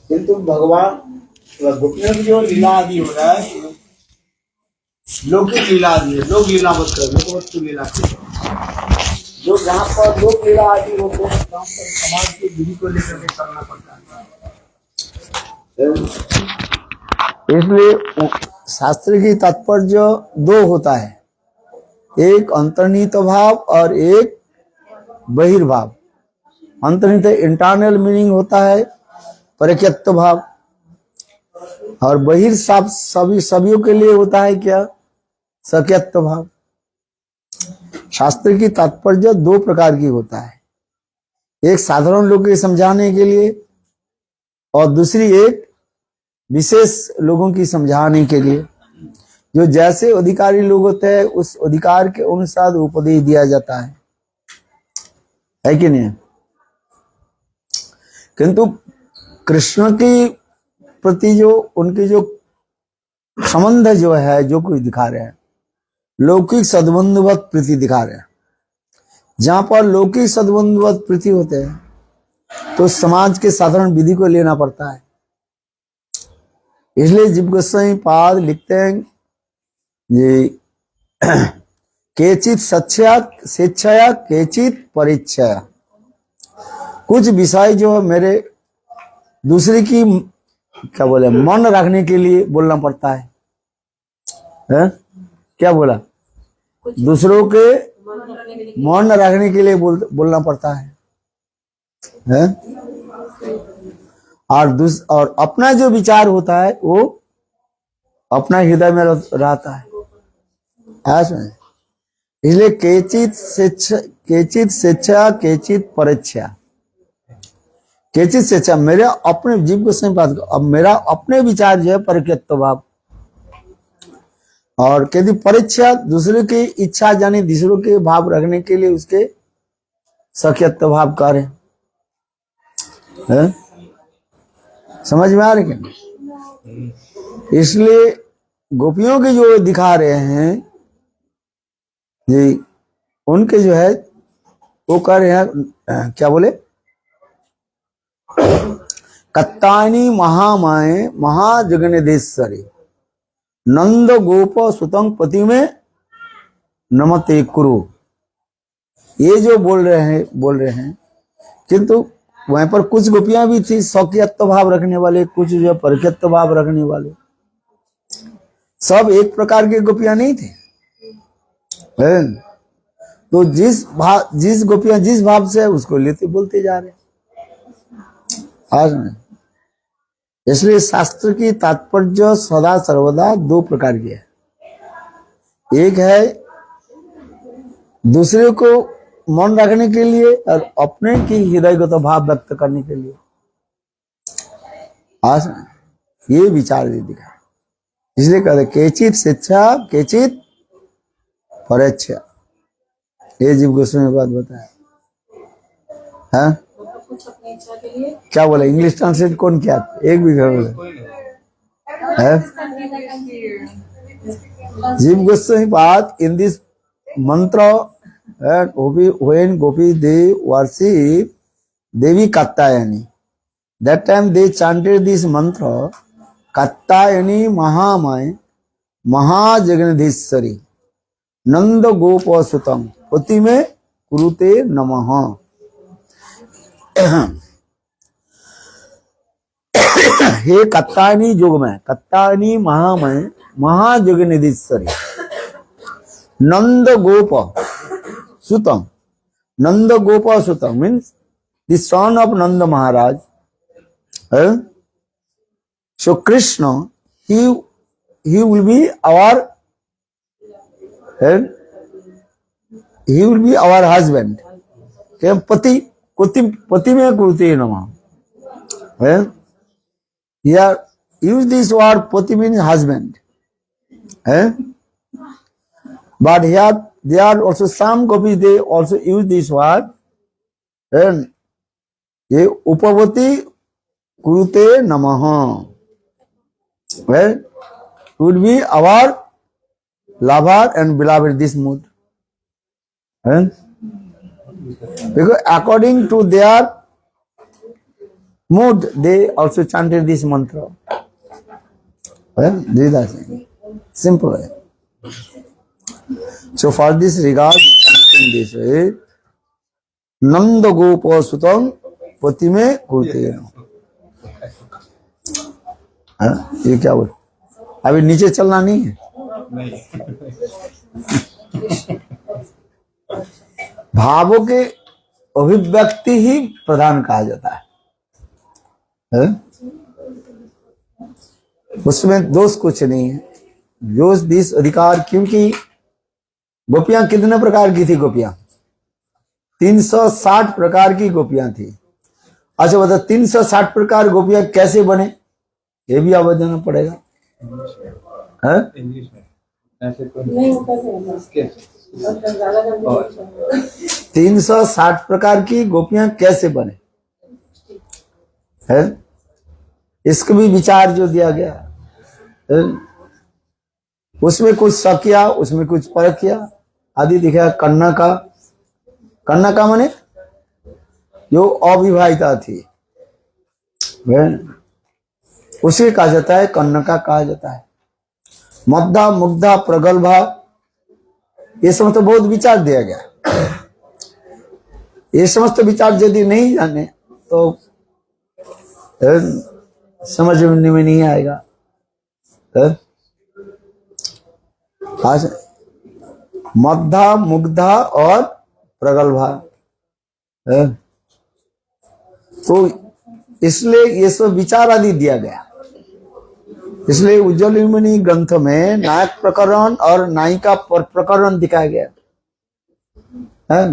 किंतु भगवान गोपियों की जो लीला आदि हो रहा है, लौकिक लीला आदि है, लोक लीला मत कर, लोक की लीला जो जहाँ पर लोक लीला आदि होते हैं वहाँ पर समाज की विधि को लेकर के करना पड़ता है। इसलिए शास्त्र की तात्पर्य दो होता है, एक अंतर्निहित भाव और एक बहिर्भाव। अंतर्निहित इंटरनल मीनिंग होता है परित्यक्त भाव, और बहिर्भाव सभी के लिए होता है क्या, सत्यत्व भाव। शास्त्र की तात्पर्य दो प्रकार की होता है, एक साधारण लोगों के समझाने के लिए और दूसरी एक विशेष लोगों की समझाने के लिए। जो जैसे अधिकारी लोग होते हैं उस अधिकार के अनुसार उपदेश दिया जाता है कि नहीं। किंतु कृष्ण की प्रति जो उनकी जो संबंध जो है, जो कुछ दिखा रहे हैं, लौकिक सद्बंधवत प्रीति दिखा रहे हैं। जहां पर लौकिक सद्बंधवत प्रीति होते हैं तो समाज के साधारण विधि को लेना पड़ता है। इसलिए जीव गोस्वामी पाद लिखते हैं ये केचित स्वेच्छया केचित परीक्षया। कुछ विषय जो है मेरे दूसरे की क्या बोले मन रखने के लिए बोलना पड़ता है? क्या बोला, दूसरों के मन रखने के लिए बोलना पड़ता है? और अपना जो विचार होता है वो अपना हृदय में रहता है ऐसा। इसलिए केचित स्वेच्छा केचित परीक्षा। केचित स्वेच्छा मेरे अपने जीव को सही बात, अब मेरा अपने विचार जो है परित्यक्त भाव, और यदि परीक्षा दूसरे की इच्छा जानी दूसरों के भाव रखने के लिए उसके सख्यत्व भाव करें। समझ में आ रही क्या? इसलिए गोपियों के जो दिखा रहे हैं जी, उनके जो है वो कह रहे हैं क्या बोले, कत्तानी महामाए महाजगन्नेश्वरी नंद गोप सुतंग पति में नमते कुरु। ये जो बोल रहे हैं किंतु वहां पर कुछ गोपियां भी थी सौक्यत्व भाव रखने वाले, कुछ जो परित्यक्त भाव रखने वाले। सब एक प्रकार के गोपियां नहीं थे। तो जिस गोपियां जिस भाव से उसको लेते बोलते जा रहे आज में। इसलिए शास्त्र की तात्पर्य सदा सर्वदा दो प्रकार की है, एक है दूसरे को मन रखने के लिए और अपने की हृदयगत भाव व्यक्त करने के लिए। आज ये विचार दिखा, इसलिए कहते केचित स्वेच्छा केचित परीक्षा। ये जीव गोस्वामी बात बताया है। क्या बोला, इंग्लिश ट्रांसलेट कौन किया? एक भी है जीव गोस्वामी बात इन दिस मंत्र। When Gopi they worship Devi Kattayani, that time they chanted this mantra Kattayani Mahamaya Mahajagannadheshwari Nanda Gopa Sutam Pati में कुरुते नमः। हे कत्तायनी योग में कत्तायनी महामय महाजगन्नेश्वरी नंद गोप Sutam. Nanda Gopa Sutam means the son of Nanda Maharaj. So Krishna, he will be our husband. Pati mein kurte namah. Here use this word pati means husband. But here there are also some gopis, they also use this word, and ye upavati kurute namaha. Well, would be our lover and beloved this mood. Because according to their mood, they also chanted this mantra. Well, this is the thing. Simple. So for this regard, chanting this way, Nanda Gopa Sutang Patime Kurte. ये क्या बोल, अभी नीचे चलना नहीं है। भावों के अभिव्यक्ति ही प्रधान कहा जाता है? उसमें दोष कुछ नहीं है। दोष दिस अधिकार, क्योंकि गोपियां कितने प्रकार की थी? गोपियां 360 प्रकार की गोपियां थी। अच्छा बता, 360 प्रकार गोपियां कैसे बने? ये भी आप बताना पड़ेगा। है 360 प्रकार की गोपियां कैसे बने है? इसका भी विचार जो दिया गया है, उसमें कुछ शक किया, उसमें कुछ परख किया आदि दिखाया। कन्ना का माने जो अविवाहिता थी, उसे कहा जाता है कन्नका कहा जाता है। मद्दा मुग्धा प्रगल्भा, ये समस्त बहुत विचार दिया गया। ये समस्त विचार यदि नहीं जाने तो समझ में नहीं आएगा। आज मद्धा मुग्धा और प्रगल्भा, तो इसलिए ये सब विचार आदि दिया गया। इसलिए उज्ज्वल मुनि ग्रंथ में नायक प्रकरण और नायिका प्रकरण दिखाया गया है।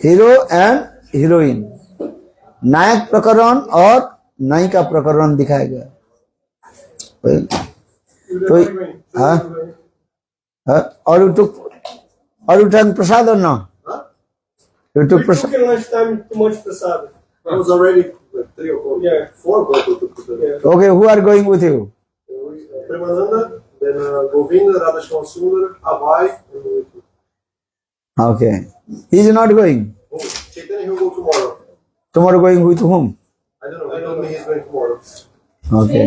हीरो एंड हीरोइन, नायक प्रकरण और नायिका प्रकरण दिखाया गया। तो और उठन प्रसाद और ना प्रसाद। I was already 3 or 4 people to put it. Okay, who are going with you? Premananda, then Govinda, Radhashwan Sundar, Abhay, and with you. Okay. He is not going. Oh, Chaitanya will go tomorrow. Tomorrow going with whom? I don't know. He told me he's going tomorrow. Okay.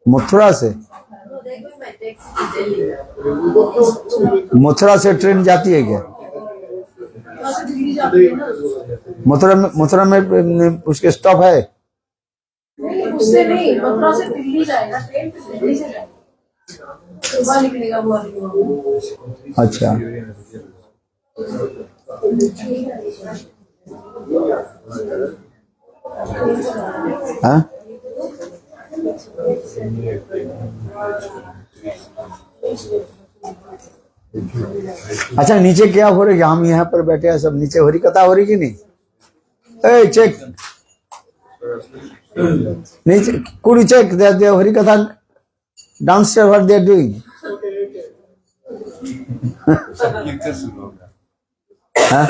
Mathura से? मथुरा से train जाती है क्या? मथुरा में उसके stop है? नहीं, उससे नहीं, मथुरा से दिल्ली जाएगा, ट्रेन दिल्ली से जाएगा, सुबह निकलेगा वो। अच्छा, हाँ अच्छा, नीचे क्या हो रही है? हम यहाँ पर बैठे हैं, सब नीचे हो रही कथा हो रही कि नहीं? ए चेक नीचे, could you check that the हरी कथा downstairs what they are doing? हाँ?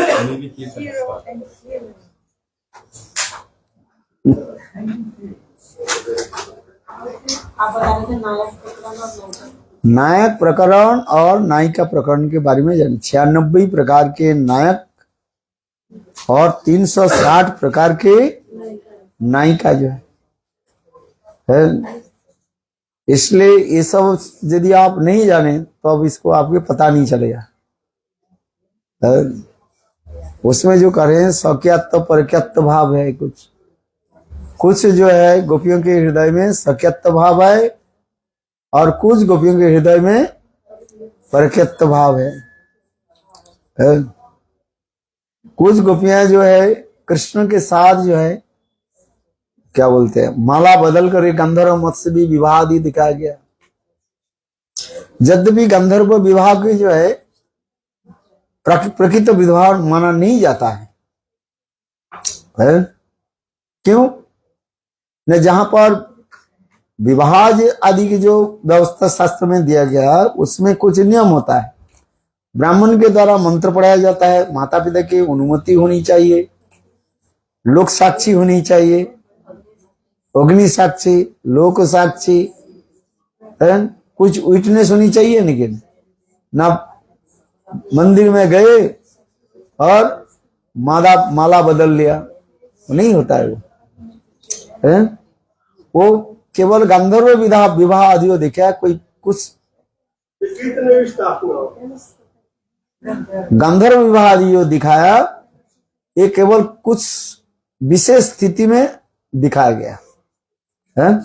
नायक प्रकरण और नायिका प्रकरण के बारे में जान। 96 प्रकार के नायक और 360 प्रकार के नायिका जो है। इसलिए ये सब यदि आप नहीं जाने तो अब इसको आपको पता नहीं चलेगा। उसमें जो कर रहे हैं सख्यत्व परख्यत्व भाव है, कुछ जो है गोपियों के हृदय में सख्यत्व भाव है और कुछ गोपियों के हृदय में परख्यत्व भाव है। कुछ गोपियां जो है कृष्ण के साथ जो है क्या बोलते हैं, माला बदल कर गंधर्व मत से भी विवाह आदि दिखाया गया। यद्यपि गंधर्व विवाह की जो है प्रकृत विवाह माना नहीं जाता है। क्यों न? जहां पर विवाह आदि की जो व्यवस्था शास्त्र में दिया गया उसमें कुछ नियम होता है। ब्राह्मण के द्वारा मंत्र पढ़ाया जाता है, माता पिता की अनुमति होनी चाहिए, लोक साक्षी होनी चाहिए, अग्नि साक्षी, लोक साक्षी, कुछ विटनेस होनी चाहिए। लेकिन ना मंदिर में गए और माला बदल लिया, नहीं होता है वो है? वो केवल गंधर्व विवाह आदि देखा, कोई कुछ कितने स्थापना गंधर्व विवाह आदि जो दिखाया, ये केवल कुछ विशेष स्थिति में दिखाया गया है,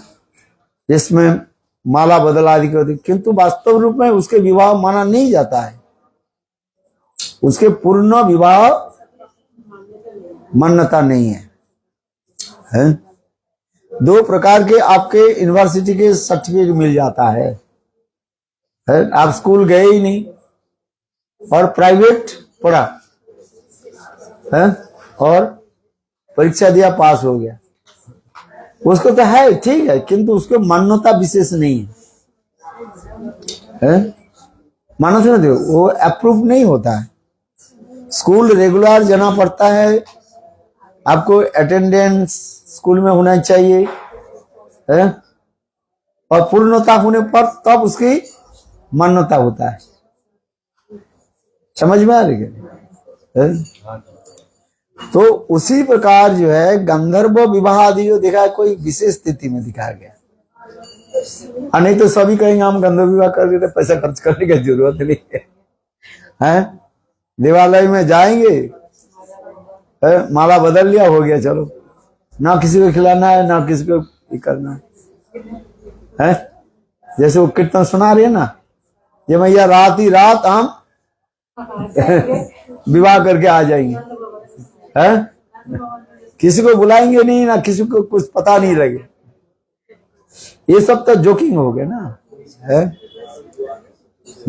जिसमें माला बदल आदि के, किंतु वास्तव रूप में उसके विवाह माना नहीं जाता है, उसके पूर्ण विवाह मान्यता नहीं है? दो प्रकार के आपके यूनिवर्सिटी के सर्टिफिकेट मिल जाता है? आप स्कूल गए ही नहीं और प्राइवेट पढ़ा है और परीक्षा दिया, पास हो गया, उसको तो है ठीक है, किंतु उसको मान्यता विशेष नहीं है, मान्यता नहीं, वो अप्रूव नहीं होता है। स्कूल रेगुलर जाना पड़ता है, आपको अटेंडेंस स्कूल में होना चाहिए है? और पूर्णता होने पर तब उसकी मान्यता होता है। समझ में आ रही है? तो उसी प्रकार जो है गंधर्व विवाह आदि जो दिखा है, कोई विशेष स्थिति में दिखाया गया, और नहीं तो सभी कहेंगे हम गंधर्व विवाह कर देते, पैसा खर्च करने की जरूरत नहीं है? देवालय में जाएंगे, माला बदल लिया, हो गया, चलो, ना किसी को खिलाना है ना किसी को करना है? जैसे वो कीर्तन सुना रही है ना, ये मैया रात ही रात हम विवाह करके आ जाएंगे, है? किसी को बुलाएंगे नहीं, ना किसी को कुछ पता नहीं लगे, ये सब तो जोकिंग हो गया ना, है?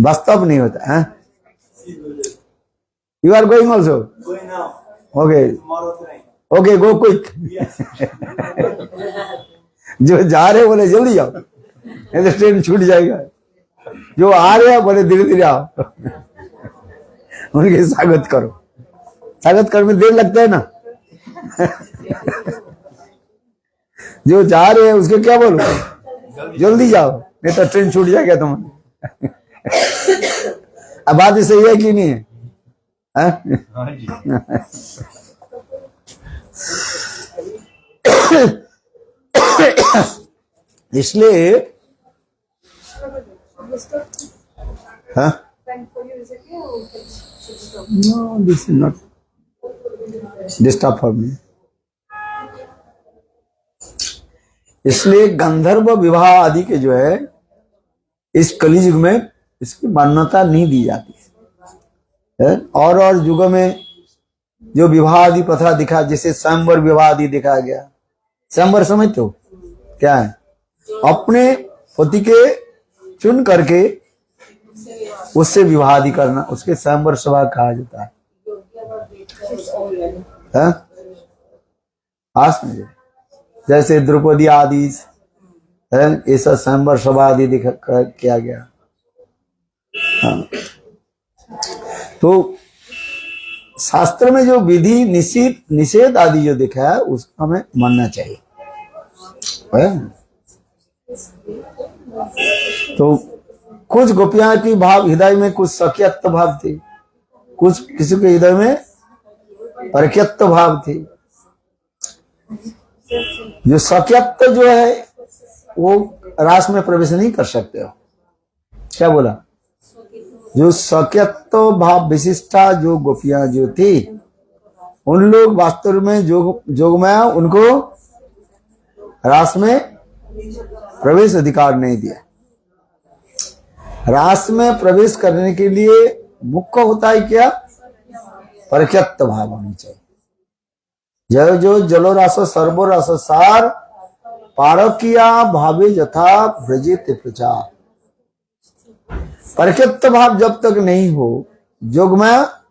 वास्तव नहीं होता है। You are going also? Okay okay, go quick. जो जा रहे बोले जल्दी जाओ, नहीं तो ट्रेन छूट जाएगा। जो आ रहे हैं बोले धीरे धीरे आओ, उनके स्वागत करो। स्वागत करने में देर लगता है ना। जो जा रहे हैं उसके क्या बोलो, जल्दी जाओ, नहीं तो ट्रेन छूट जाएगा तुम्हारा। अब बात सही है कि नहीं है? इसलिए no, this is not disturb for me. इसलिए गंधर्व विवाह आदि के जो है इस कलियुग में इसकी मान्यता नहीं दी जाती है। और युगों में जो विवाह आदि प्रथा दिखा, जैसे स्वयंवर विवाह आदि दिखाया गया। स्वयंवर समझते हो क्या है? अपने पति के चुन करके उससे विवाह आदि करना, उसके स्वयंवर सभा कहा जाता है। आस में जैसे द्रौपदी आदि है, ऐसा स्वयंवर सभा आदि किया गया। हाँ। तो शास्त्र में जो विधि निषेध आदि जो दिखा है उसको हमें मानना चाहिए, है? तो कुछ गोपियां की भाव हृदय में कुछ सख्यत्व भाव थी, कुछ किसी के हृदय में परख्यत्व भाव थी। जो सख्यत्व जो है वो रास में प्रवेश नहीं कर सकते हो। क्या बोला? जो सख्यत्व भाव विशिष्टा जो गोपियां जो थी, उन लोग वास्तव में जोगमाया उनको रास में प्रवेश अधिकार नहीं दिया। रास में प्रवेश करने के लिए मुख्य होता है क्या? परख्यत्व भाव होनी चाहिए। जय जो जलो रास सर्वो रास सार पारकिया भावे यथा व्रजित प्रचार। परख्यत्व भाव जब तक नहीं हो, जोगमाया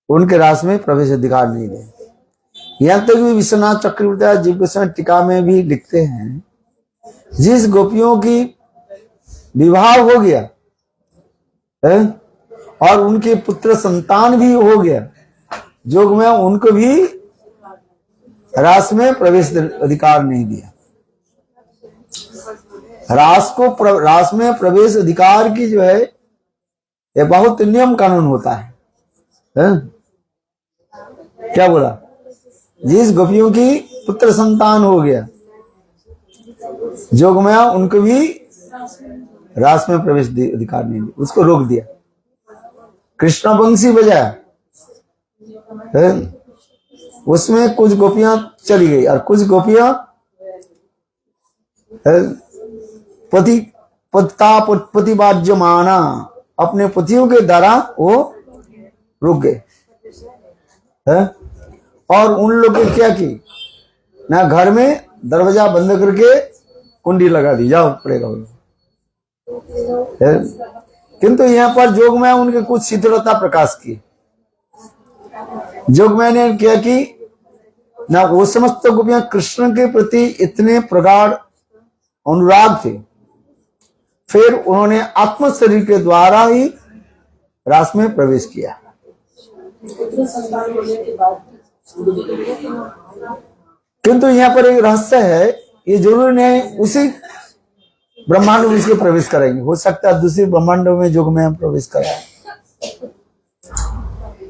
उनके रास में प्रवेश अधिकार नहीं दे। यहां तक भी विश्वनाथ चक्रवर्ती जीव गोस्वामी टीका में भी लिखते हैं, जिस गोपियों की विवाह हो गया है और उनके पुत्र संतान भी हो गया, जोगमाया उनको भी रास में प्रवेश अधिकार नहीं दिया। रास में प्रवेश अधिकार की जो है ये बहुत नियम कानून होता है? क्या बोला? जिस गोपियों की पुत्र संतान हो गया, जोगमाया उनको भी रास में प्रवेश अधिकार नहीं दिया, उसको रोक दिया। कृष्ण बंसी बजाया, उसमें कुछ गोपियां चली गई और कुछ गोपियां पतिवाज्यमाना, अपने पतियों के द्वारा वो रुक गए। और उन लोग ने क्या की, ना घर में दरवाजा बंद करके कुंडी लगा दी, जाओ पड़ेगा। किंतु यहाँ पर जोगमाया उनके कुछ शीतलता प्रकाश की। जोगमाया ने क्या की, ना वो समस्त गोपियां कृष्ण के प्रति इतने प्रगाढ़ अनुराग थे, फिर उन्होंने आत्म शरीर के द्वारा ही रास में प्रवेश किया। किंतु यहाँ पर एक रहस्य है, ये जरूर नहीं उसी ब्रह्मांड में इसके प्रवेश करेंगे, हो सकता है दूसरे ब्रह्मांडों में जोगमाया प्रवेश कराए।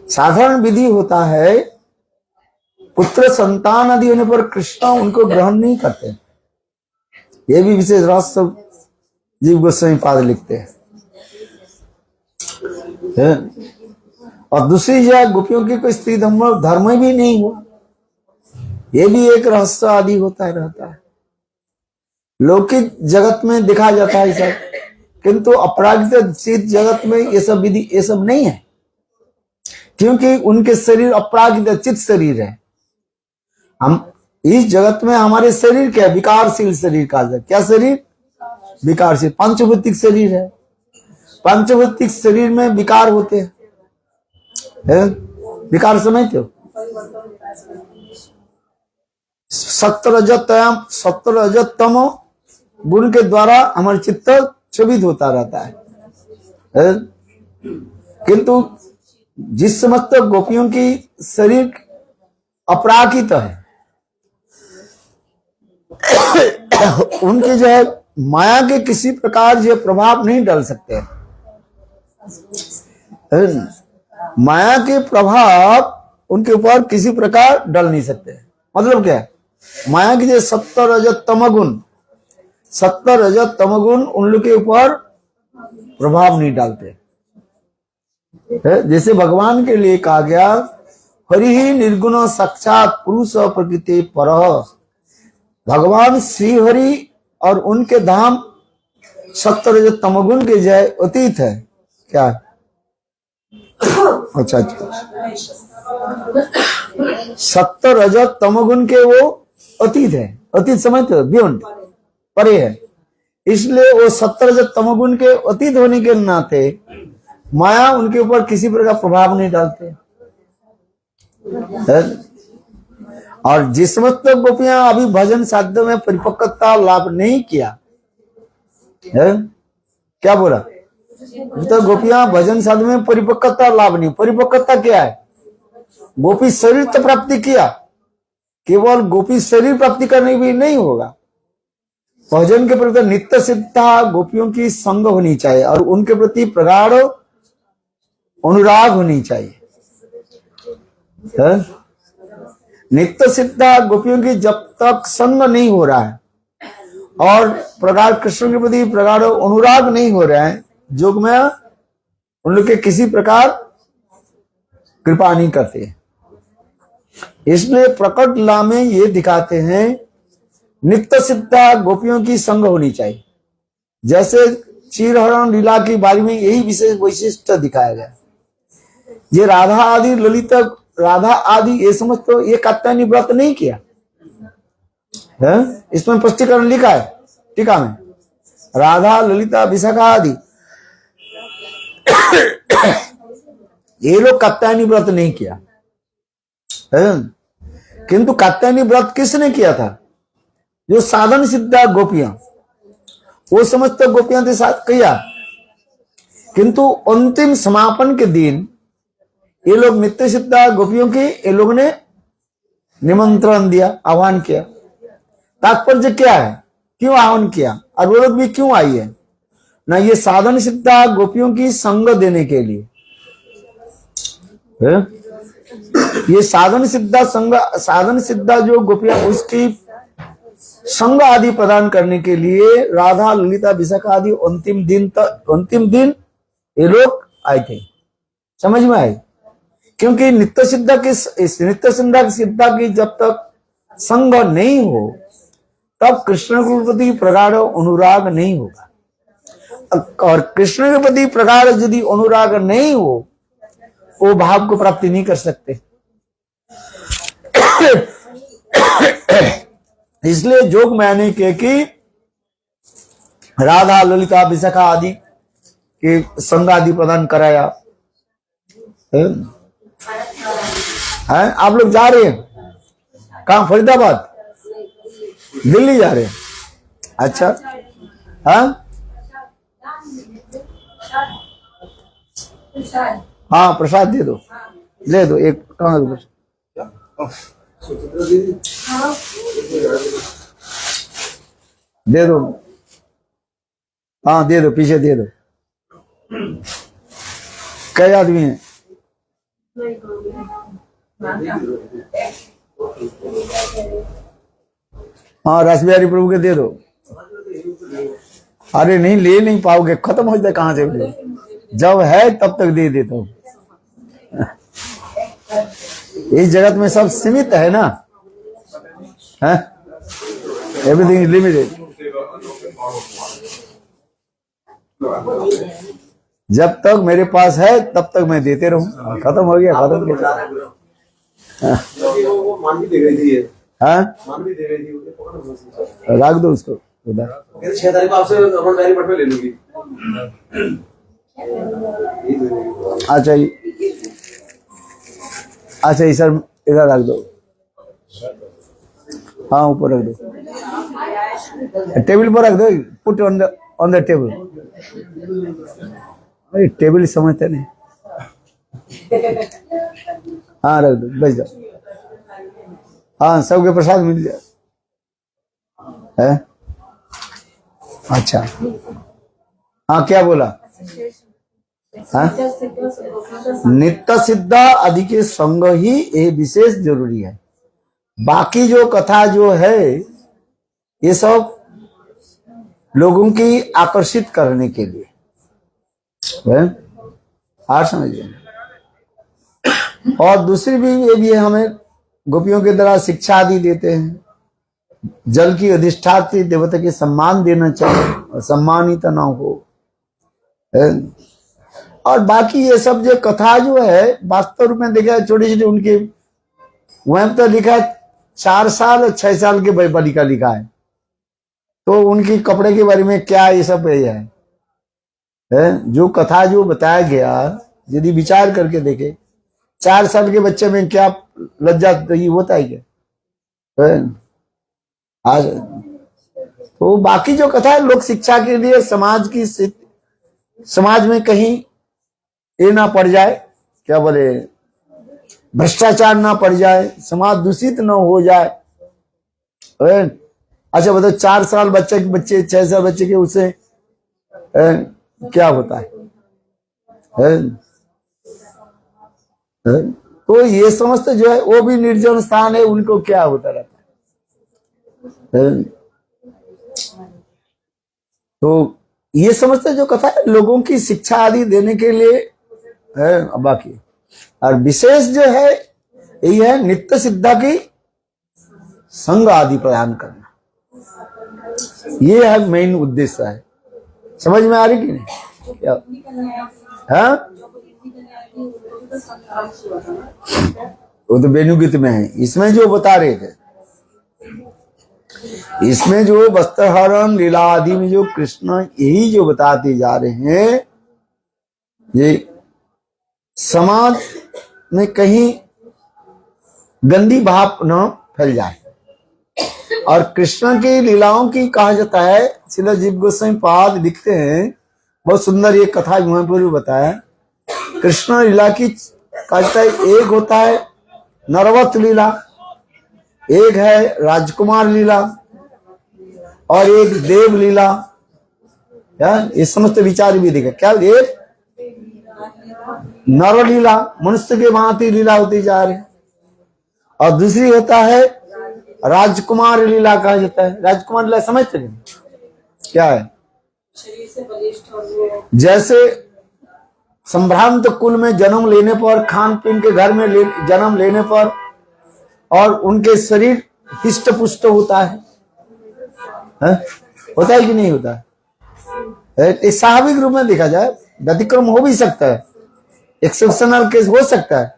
साधारण विधि होता है, पुत्र संतान आदि होने पर कृष्ण उनको ग्रहण नहीं करते। ये भी विशेष रहस्य जीव गोस्वामी पाद लिखते हैं। और दूसरी जगह गोपियों की कोई स्त्री धर्म भी नहीं हुआ, ये भी एक रहस्य आदि होता है, रहता है। लौकिक जगत में देखा जाता है सब, किंतु अपराजित जगत में ये सब विधि, ये सब नहीं है, क्योंकि उनके शरीर अपराजित चित्त शरीर है। हम इस जगत में हमारे शरीर क्या है, विकारशील शरीर का। क्या शरीर? विकारशील, पंचभौतिक शरीर है। पंचभौतिक शरीर में विकार होते हैं, विकार समझते हो? सत्वरजतम गुण के द्वारा हमारा चित्त क्षोभित होता रहता है। किंतु जिस समस्त गोपियों की शरीर अपराकित है, उनके जो है माया के किसी प्रकार जो प्रभाव नहीं डाल सकते। माया के प्रभाव उनके ऊपर किसी प्रकार डाल नहीं सकते। मतलब क्या है? माया की जो सत्व रजत तमगुण उन लोग के ऊपर प्रभाव नहीं डालते। जैसे भगवान के लिए कहा गया, हरि ही निर्गुण साक्षात पुरुष प्रकृति पर। भगवान श्री हरि और उनके धाम सत्व रजत तमगुण के जय अतीत है। क्या? अच्छा, सत्व रजत तमगुण के वो अतीत है। अतीत समझते हो? बियॉन्ड, परे है। इसलिए वो सत्व रजत तमगुण के अतीत होने के नाते माया उनके ऊपर किसी प्रकार प्रभाव नहीं डालते। और जिस समस्त गोपियां अभी भजन साध्य में परिपक्वता लाभ नहीं किया है, क्या बोला? तो गोपियां भजन साध्य में परिपक्वता लाभ नहीं। परिपक्वता क्या है? गोपी शरीर तो प्राप्ति किया, केवल गोपी शरीर प्राप्ति करने भी नहीं होगा। भजन के प्रति नित्य सिद्धा गोपियों की संग होनी चाहिए और उनके प्रति प्रगाढ़ अनुराग होनी चाहिए। नित्य सिद्धा गोपियों की जब तक संग नहीं हो रहा है और प्रगाढ़ कृष्ण के प्रति प्रगाढ़ अनुराग नहीं हो रहा है, जोगमाया उन लोग के किसी प्रकार कृपा नहीं करते। इसलिए प्रकट लीला में ये दिखाते हैं नित्य सिद्धा गोपियों की संग होनी चाहिए। जैसे क्षीरहरण लीला की बारी में यही विशेष वैशिष्ट दिखाया गया। ये राधा आदि ललिता, राधा आदि ये समझ तो ये कात्यायनी व्रत नहीं किया है। इसमें स्पष्टीकरण लिखा है टीका में, राधा ललिता विशाखा आदि ये लोग कात्यायनी व्रत नहीं किया है। किंतु कात्यायनी व्रत किसने किया था? जो साधन सिद्धा गोपियां, वो समस्त गोपियां के साथ किया। किंतु अंतिम समापन के दिन ये लोग नित्य सिद्धा गोपियों की ये लोग ने निमंत्रण दिया, आह्वान किया। तात्पर्य क्या है? क्यों आह्वान किया और वो लोग भी क्यों आई है? ना ये साधन सिद्धा गोपियों की संग देने के लिए है। ये साधन सिद्धा जो गोपियां उसकी संग आदि प्रदान करने के लिए राधा ललिता विशाखा आदि अंतिम दिन ये लोग आए थे। समझ में आए? क्योंकि नित्य सिद्धा की जब तक संग नहीं हो तब कृष्ण के प्रति प्रगाढ़ अनुराग नहीं होगा, और कृष्ण के प्रति प्रगाढ़ यदि अनुराग नहीं हो वो भाव को प्राप्ति नहीं कर सकते। इसलिए जोग मैंने के कि राधा ललिता विशाखा आदि के संग आदि प्रदान कराया है? आप लोग जा रहे हैं कहाँ? फरीदाबाद, दिल्ली जा रहे हैं? अच्छा, हाँ प्रसाद दे दो, ले दो एक। कहाँ दो? दे दो, हाँ दे दो, पीछे दे दो। कई आदमी हैं? हाँ रासबिहारी प्रभु के दे दो। अरे नहीं, ले नहीं पाओगे, खत्म हो जाए कहाँ से? जब है तब तक दे देता हूँ। इस जगत में सब सीमित है ना, एवरीथिंग इज लिमिटेड। जब तक मेरे पास है तब तक मैं देते रहूं, खत्म हो गया खत्म हो गया। रख दो उसको उधर। 6 तारीख को आपसे मठ में ले लूंगी। अच्छा अच्छा सर इधर रख दो, हाँ ऊपर रख दो, टेबल पर रख दो, पुट ऑन द टेबल। अरे टेबल समझते नहीं, हाँ रख दो, बच जाओ। हाँ सबके प्रसाद मिल जाए है? अच्छा हाँ क्या बोला? नित्य सिद्धा आदि के संग ही ये विशेष जरूरी है। बाकी जो कथा जो है ये सब लोगों की आकर्षित करने के लिए है, आप समझिए। और दूसरी भी ये भी हमें गोपियों के द्वारा शिक्षा आदि देते हैं। जल की अधिष्ठात्री देवता के सम्मान देना चाहिए, सम्मानित ना हो है? और बाकी ये सब जो कथा जो है वास्तव रूप में देखा छोटी छोटी उनके वहां तो लिखा है 4 साल और 6 साल के बालिका लिखा है, तो उनकी कपड़े के बारे में क्या ये सब है? जो कथा जो बताया गया यदि विचार करके देखे 4 साल के बच्चे में क्या लज्जा होता है क्या? आज तो बाकी जो कथा है लोक शिक्षा के लिए, समाज में कहीं ये ना पड़ जाए, क्या बोले, भ्रष्टाचार ना पड़ जाए, समाज दूषित ना हो जाए। अच्छा बताओ 4 साल बच्चे 6 साल बच्चे के उससे क्या होता है? तो ये समझते जो है वो भी निर्जन स्थान है, उनको क्या होता रहता है? तो ये समझते जो कथा है लोगों की शिक्षा आदि देने के लिए है। बाकी और विशेष जो है यही है नित्य सिद्धा की संग आदि प्रदान करना, ये है मेन उद्देश्य है। समझ में आ रही कि नहीं? क्या है? वो तो वेणुगीत में है। इसमें जो बता रहे थे, इसमें जो वस्त्रहरण लीला आदि में जो कृष्ण यही जो बताते जा रहे हैं, ये समाज में कहीं गंदी भाव न फैल जाए। और कृष्ण की लीलाओं की कहा जाता है, श्रील जीव गोस्वामी पाद लिखते हैं, बहुत सुंदर ये कथा वहां पर भी बताया। कृष्ण लीला की कहा जाता है, एक होता है नरवत लीला, एक है राजकुमार लीला और एक देव लीला। ये समस्त विचार भी देखा क्या? एक नर लीला, मनुष्य के भांति लीला होती जा रही है। और दूसरी होता है राजकुमार लीला कहा जाता है। राजकुमार लीला समझते हैं क्या है? शरीर से बलिष्ठ और वो जैसे संभ्रांत कुल में जन्म लेने पर, खान पीन के घर में जन्म लेने पर, और उनके शरीर हिष्ट पुष्ट होता है, होता है कि नहीं होता है? स्वाभाविक रूप में देखा जाए व्यतिक्रम हो भी सकता है, एक्सेप्शनल केस हो सकता है,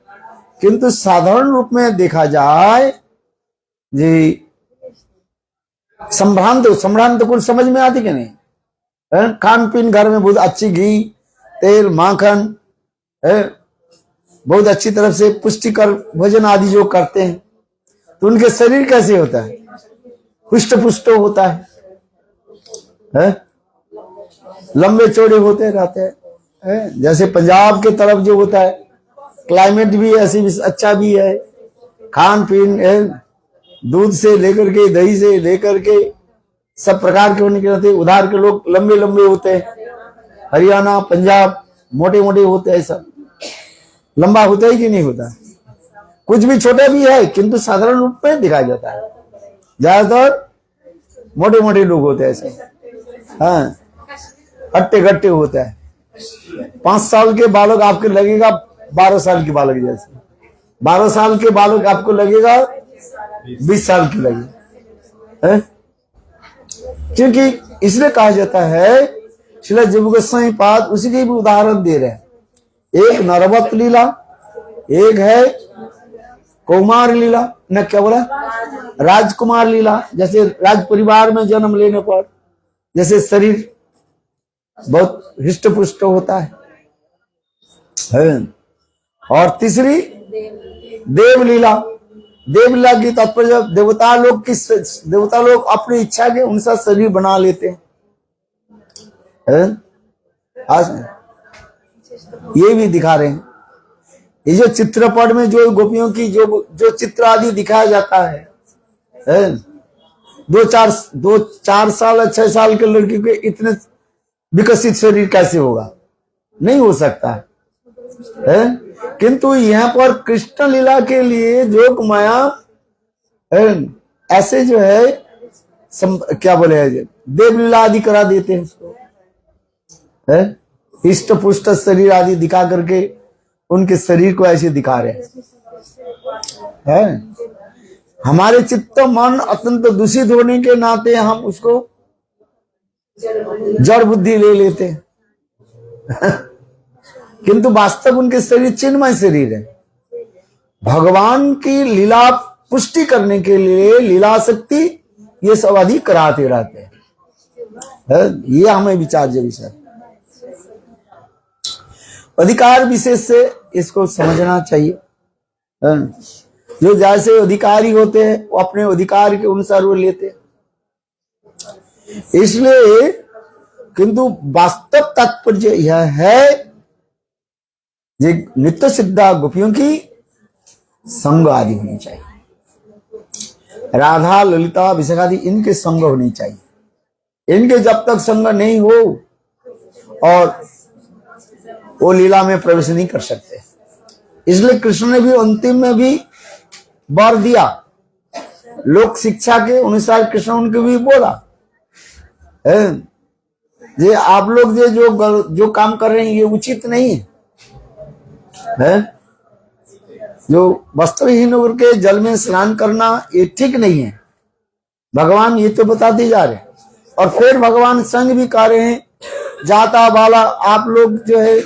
किंतु साधारण रूप में देखा जाए जी संभ्रांत कुल समझ में आती कि नहीं? खान पीन घर में बहुत अच्छी घी तेल माखन बहुत अच्छी तरफ से पुष्टिकर भोजन आदि जो करते हैं, तो उनके शरीर कैसे होता है? हुष्ट पुष्ट होता है, लंबे चौड़े होते रहते हैं। जैसे पंजाब के तरफ जो होता है क्लाइमेट भी ऐसी अच्छा भी है, खान पीन दूध से लेकर के दही से लेकर के सब प्रकार के होने के रहते, उधार के लोग लंबे लंबे होते हैं। हरियाणा पंजाब मोटे मोटे होते हैं, सब लंबा होता है कि नहीं होता? कुछ भी छोटा भी है किंतु साधारण रूप में दिखाया जाता है। ज्यादातर मोटे मोटे लोग होते हैं ऐसे, हाँ हट्टे घट्टे होता है। 5 साल के बालक आपके लगेगा 12 साल के बालक जैसे, 12 साल के बालक आपको लगेगा 20 साल की लगेगा, क्योंकि इसलिए कहा जाता है, श्रील जीव गोस्वामी पाद उसी के भी उदाहरण दे रहे हैं। एक नरवत लीला, एक है कौमार लीला, न क्या बोला राजकुमार लीला, जैसे राज परिवार में जन्म लेने पर जैसे शरीर बहुत हिष्ट पुष्ट होता है। और तीसरी देवलीला, देवलीला की तात्पर्य देवता लोग अपनी इच्छा के अनुसार शरीर बना लेते हैं। आज ये भी दिखा रहे हैं। ये जो चित्रपट में जो गोपियों की जो चित्र आदि दिखाया जाता है, 2-4 साल 6 साल के लड़की के इतने विकसित शरीर कैसे होगा? नहीं हो सकता है। किंतु यहाँ पर कृष्ण लीला के लिए जोग माया ऐसे जो है क्या बोले देवलीला आदि करा देते हैं उसको, हिष्ट पुष्ट शरीर आदि दिखा करके उनके शरीर को ऐसे दिखा रहे हैं। हमारे चित्त मन अत्यंत दूषित होने के नाते हम उसको जड़ बुद्धि ले लेते हैं। किंतु वास्तव उनके शरीर चिन्मय शरीर है। भगवान की लीला पुष्टि करने के लिए लीला शक्ति ये सब आदि कराते रहते हैं। ये हमें विचार विषय अधिकार विशेष से इसको समझना चाहिए। जो जैसे अधिकारी होते हैं वो अपने अधिकार के अनुसार वो लेते हैं, इसलिए किंतु वास्तव तात्पर्य यह है ये नित्य सिद्धा गोपियों की संग आदि होनी चाहिए। राधा ललिता विशाखादि इनके संग होनी चाहिए। इनके जब तक संग नहीं हो और वो लीला में प्रवेश नहीं कर सकते। इसलिए कृष्ण ने भी अंतिम में भी वर दिया, लोक शिक्षा के अनुसार कृष्ण उनके भी बोला ये आप लोग जो काम कर रहे हैं ये उचित नहीं है। जो वस्त्रहीन होकर के जल में स्नान करना ये ठीक नहीं है। भगवान ये तो बताते जा रहे हैं। और फिर भगवान संग भी कह रहे हैं, जाता वाला आप लोग जो है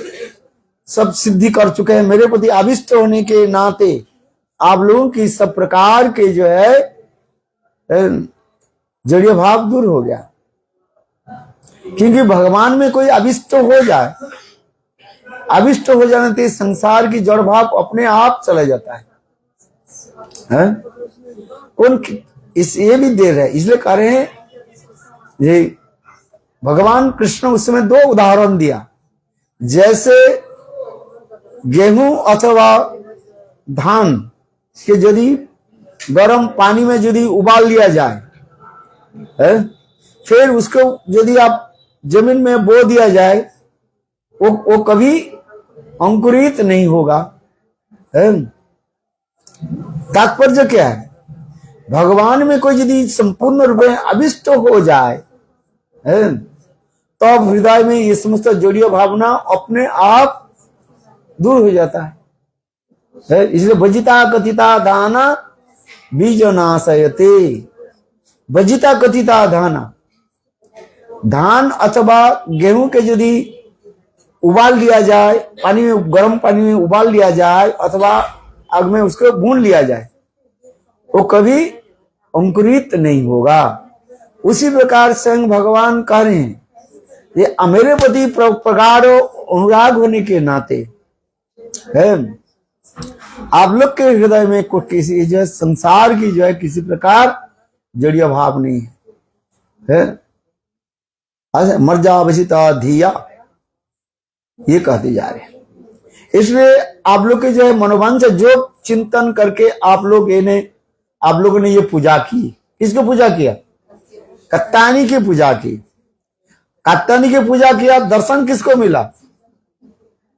सब सिद्धि कर चुके हैं, मेरे प्रति आविष्ट होने के नाते आप लोगों की सब प्रकार के जो है जड़ीय भाव दूर हो गया। क्योंकि भगवान में कोई अविष्ट हो जाए, अविष्ट हो जाने से संसार की जड़ भाव अपने आप चला जाता है। कौन इस ये भी दे रहे, इसलिए कह रहे हैं ये भगवान कृष्ण उस समय 2 उदाहरण दिया। जैसे गेहूं अथवा धान के यदि गर्म पानी में यदि उबाल लिया जाए फिर उसको यदि आप जमीन में बो दिया जाए वो कभी अंकुरित नहीं होगा। तात्पर्य क्या है? भगवान में कोई यदि संपूर्ण रूप में अभिष्ट हो जाए तो हृदय में ये समस्त जोड़ियों भावना अपने आप दूर हो जाता है। इसलिए भजिता कथिता दाना बीज नाशयते। भजिता कथिता दाना, धान अथवा गेहूं के यदि उबाल लिया जाए, पानी में, गर्म पानी में उबाल लिया जाए अथवा आग में उसको भून लिया जाए, वो कभी अंकुरित नहीं होगा। उसी प्रकार स्वयं भगवान कह रहे हैं, ये मेरे प्रति प्रगाढ़ अनुराग होने के नाते है आप लोग के हृदय में कोई किसी जो है संसार की जो है किसी प्रकार जड़ीय भाव नहीं है। मर्जा वशिता धिया, ये कहते जा रहे हैं। इसलिए आप लोग के जो है मनोवांछा जो चिंतन करके आप लोगों ने ये पूजा की। किसको पूजा किया? कत्तानी की पूजा की। कत्तानी की पूजा किया, दर्शन किसको मिला?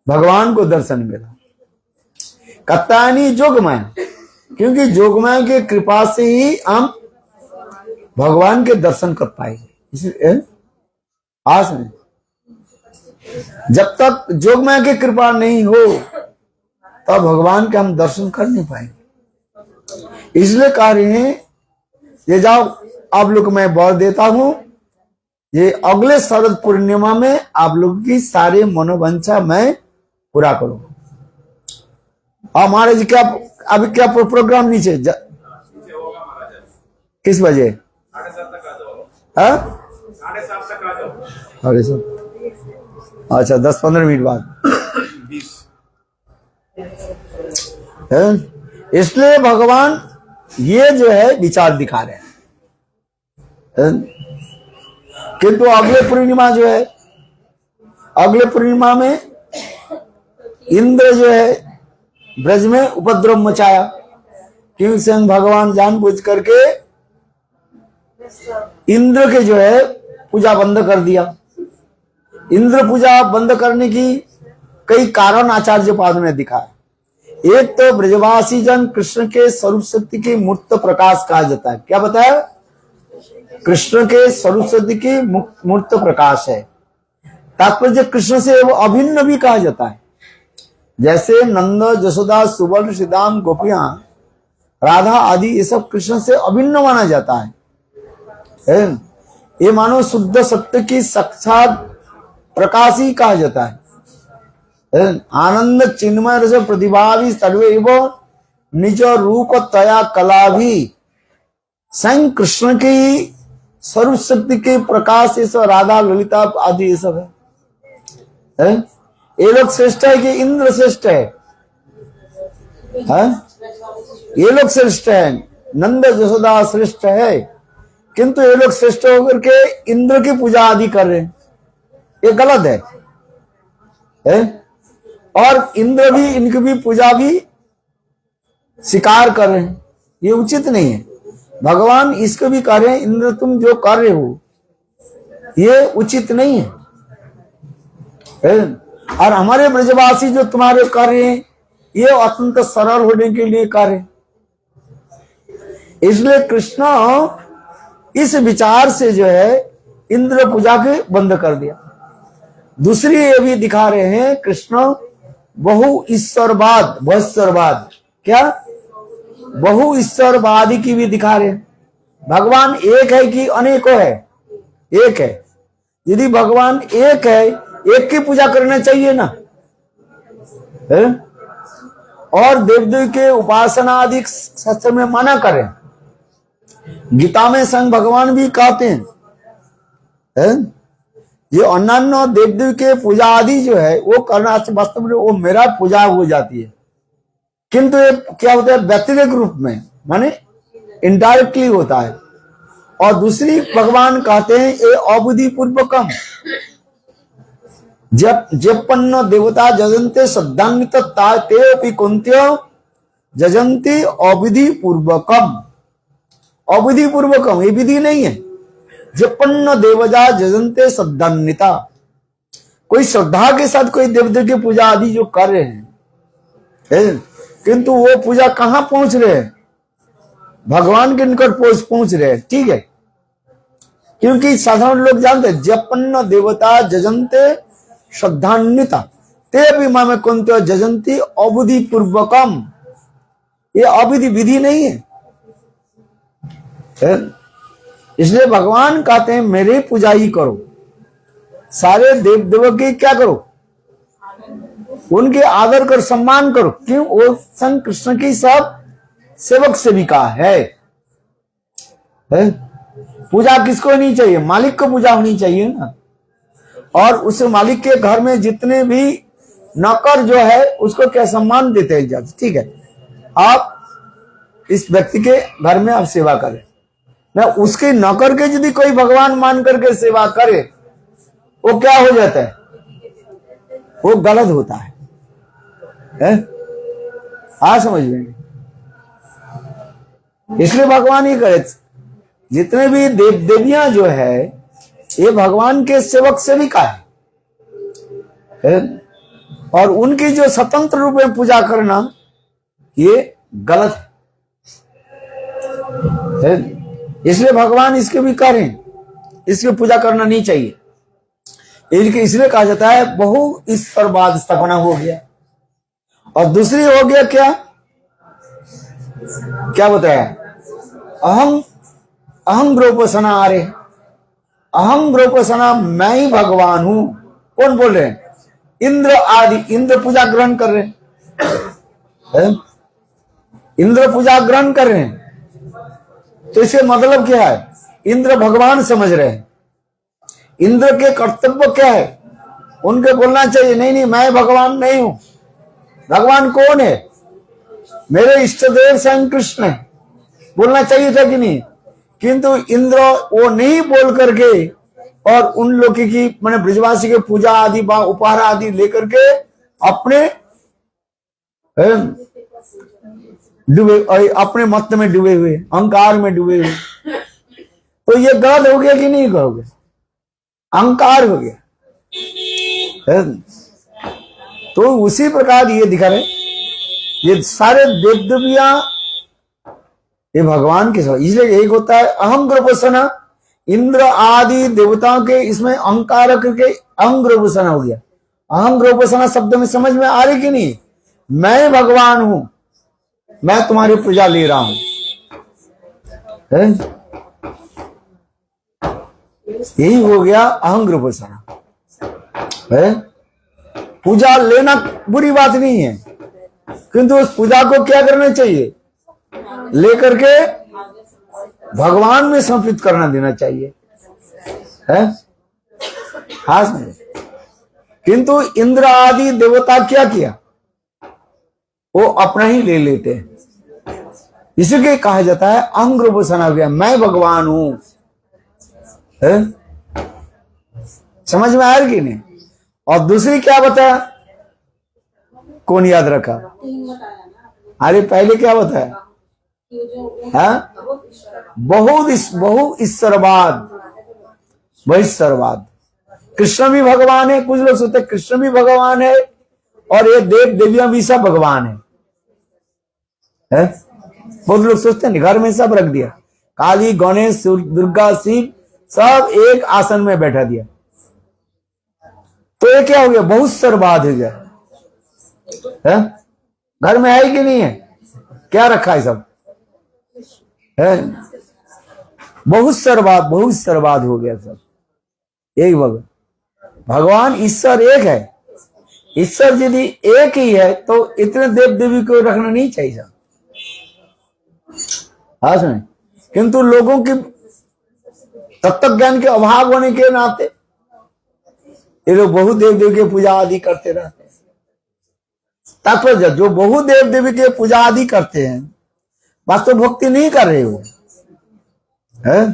भगवान को दर्शन मिला। कत्तानी जोगमाया, क्योंकि जोगमाया की कृपा से ही हम भगवान के दर्शन कर पाएंगे। इसलिए आज में जब तक जोगमाया की कृपा नहीं हो तब भगवान के हम दर्शन कर नहीं पाएंगे। इसलिए कह रहे हैं, ये जाओ आप लोग मैं वर देता हूं, ये अगले शरद पूर्णिमा में आप लोग की सारे मनोवांछा मैं पूरा करूं। हमारे क्या अभी क्या प्रोग्राम नीचे किस बजे? 7:30 तक आ जाओ। अरे सर, अच्छा 10-15 मिनट बाद। इसलिए भगवान ये जो है विचार दिखा रहे हैं। किंतु अगले पूर्णिमा जो है, अगले पूर्णिमा में इंद्र जो है ब्रज में उपद्रव मचाया, क्योंकि स्वयं भगवान जानबूझ करके इंद्र के जो है पूजा बंद कर दिया। इंद्र पूजा बंद करने की कई कारण आचार्य पाद ने दिखाया। एक तो ब्रजवासी जन कृष्ण के स्वरूप शक्ति की मूर्त प्रकाश कहा जाता है। क्या बताया? कृष्ण के स्वरूप शक्ति की मूर्त प्रकाश है। तात्पर्य कृष्ण से वो अभिन्न भी कहा जाता है। जैसे नंद, जसोदा, सुवर्ण, श्रीदाम, गोपियां, राधा आदि ये सब कृष्ण से अभिन्न माना जाता है। ये मानो शुद्ध सत्य की साक्षात प्रकाश ही कहा जाता है। आनंद चिन्मय रस प्रतिभावी सर्वे एवं निज रूप तया कला भी स्वयं कृष्ण की स्वरूप शक्ति के प्रकाश, ये सब राधा, ललिता आदि ये सब है। ये लोग श्रेष्ठ है कि इंद्र श्रेष्ठ है? ये लोग श्रेष्ठ है, नंद जसोदा श्रेष्ठ है, किंतु ये लोग श्रेष्ठ होकर के इंद्र की पूजा आदि कर रहे हैं, ये गलत है? और इंद्र भी इनकी भी पूजा भी स्वीकार कर रहे हैं, ये उचित नहीं है। भगवान इसको भी कह रहे हैं, इंद्र तुम जो कर रहे हो ये उचित नहीं है। और हमारे ब्रजवासी जो तुम्हारे कर रहे हैं ये अत्यंत सरल होने के लिए कर रहे हैं। इसलिए कृष्ण इस विचार से जो है इंद्र पूजा के बंद कर दिया। दूसरी ये भी दिखा रहे हैं कृष्ण बहु ईश्वरवाद, बहुश्वरवाद, क्या बहु ईश्वरवादी की भी दिखा रहे हैं। भगवान एक है कि अनेकों है? एक है। यदि भगवान एक है, एक की पूजा करना चाहिए ना है? और देवदेव के उपासना आदि शास्त्र में मना करें। गीता में संग भगवान भी कहते हैं है? ये अन्य देवदेव के पूजा आदि जो है वो करना वास्तव में वो मेरा पूजा हो जाती है, किंतु ये क्या होता है व्यतिरिक्त रूप में, माने इनडायरेक्टली होता है। और दूसरी भगवान कहते हैं ये अबुद्धि पूर्वकम जपन्न देवता जजन्ते श्रद्धान्वित ते कुंत्यो जजंती अविधि पूर्वकम। अविधि पूर्वकम ये विधि नहीं है। जपन्न देवजा जजन्ते श्रद्धान्विता, कोई श्रद्धा के साथ कोई देवता की पूजा आदि जो कर रहे हैं, किंतु वो पूजा कहां पहुंच रहे हैं? भगवान के निकट पहुंच रहे हैं। ठीक है, क्योंकि साधारण लोग जानते हैं जपन्न देवता जजंते श्रद्धान्विता ते भी मामे कुंत जजंती अवधि पूर्वकम। ये अविधि विधि नहीं है। इसलिए भगवान कहते हैं मेरे पूजा ही करो, सारे देव देवों की क्या करो, उनके आदर कर सम्मान करो। क्यों? वो संग कृष्ण की सब सेवक सेविका है? पूजा किसको होनी चाहिए? मालिक को पूजा होनी चाहिए ना। और उस मालिक के घर में जितने भी नौकर जो है उसको क्या सम्मान देते हैं जब। ठीक है, आप इस व्यक्ति के घर में आप सेवा करें ना, उसके नौकर के यदि कोई भगवान मान करके सेवा करे वो क्या हो जाता है? वो गलत होता है, समझ में। इसलिए भगवान ही करे, जितने भी देव देवियां जो है ये भगवान के सेवक सेविका है, और उनकी जो स्वतंत्र रूप में पूजा करना ये गलत है। इसलिए भगवान इसके भी करें, इसकी पूजा करना नहीं चाहिए। इसलिए कहा जाता है बहु ईश्वरवाद स्थापना हो गया। और दूसरी हो गया क्या बताया? अहम ग्रोपसना। अरे अहम ग्रोपसना, मैं ही भगवान हूं। कौन बोल रहे हैं? इंद्र आदि। इंद्र पूजा ग्रहण कर रहे हैं, इंद्र पूजा ग्रहण कर रहे हैं। तो इसके मतलब क्या है? इंद्र भगवान समझ रहे हैं। इंद्र के कर्तव्य क्या है? उनके बोलना चाहिए नहीं नहीं मैं भगवान नहीं हूं। भगवान कौन है? मेरे इष्ट देव स्वयं कृष्ण है, बोलना चाहिए था कि नहीं? किंतु इंद्र वो नहीं बोल करके और उन लोग की मैंने ब्रजवासी के पूजा आदि उपहार आदि लेकर के अपने डूबे, अपने मत में डूबे हुए, अहंकार में डूबे हुए। तो ये गलत हो गया कि नहीं कहोगे? अहंकार हो गया। तो उसी प्रकार ये दिखा रहे, ये सारे देव देवियां ये भगवान के साथ। इसलिए एक होता है अहम ग्रोपसना, इंद्र आदि देवताओं के इसमें अहंकार करके अहम ग्रोपसना हो गया। अहम ग्रोपसना शब्द में समझ में आ रही कि नहीं? मैं भगवान हूं, मैं तुम्हारी पूजा ले रहा हूं। यही हो गया अहम ग्रोपसना। पूजा लेना बुरी बात नहीं है, किंतु उस पूजा को क्या करना चाहिए? लेकर के भगवान में समर्पित करना देना चाहिए, है? हाँ, किंतु इंद्र आदि देवता क्या किया? वो अपना ही ले लेते हैं। इसीलिए कहा जाता है अहम ग्रोपसना हो गया, मैं भगवान हूं। समझ में आ रही कि नहीं? और दूसरी क्या बताया? कौन याद रखा? अरे पहले क्या बताया? हाँ, बहु ईश्वरवाद, बहिश्वरवाद। कृष्ण भी भगवान है, कुछ लोग सोचते कृष्ण भी भगवान है और ये देव देवियां भी सब भगवान है? बहुत लोग सोचते हैं घर में सब रख दिया, काली गणेश दुर्गा शिव सब एक आसन में बैठा दिया, तो ये क्या हो गया? बहुत सर्वाद हो गया। घर में है कि नहीं है? क्या रखा है? सब है। बहुत सर्वाद हो गया सब। एक भगवान ईश्वर एक है। ईश्वर यदि एक ही है तो इतने देव देवी को रखना नहीं चाहिए। हाँ सुने, किंतु लोगों की तत्व ज्ञान के अभाव होने के नाते ये लोग बहु देव देवी की पूजा आदि करते रहते हैं। तात्पर्य जो बहु देव देवी की पूजा आदि करते हैं वास्तव भक्ति नहीं कर रहे हो, है?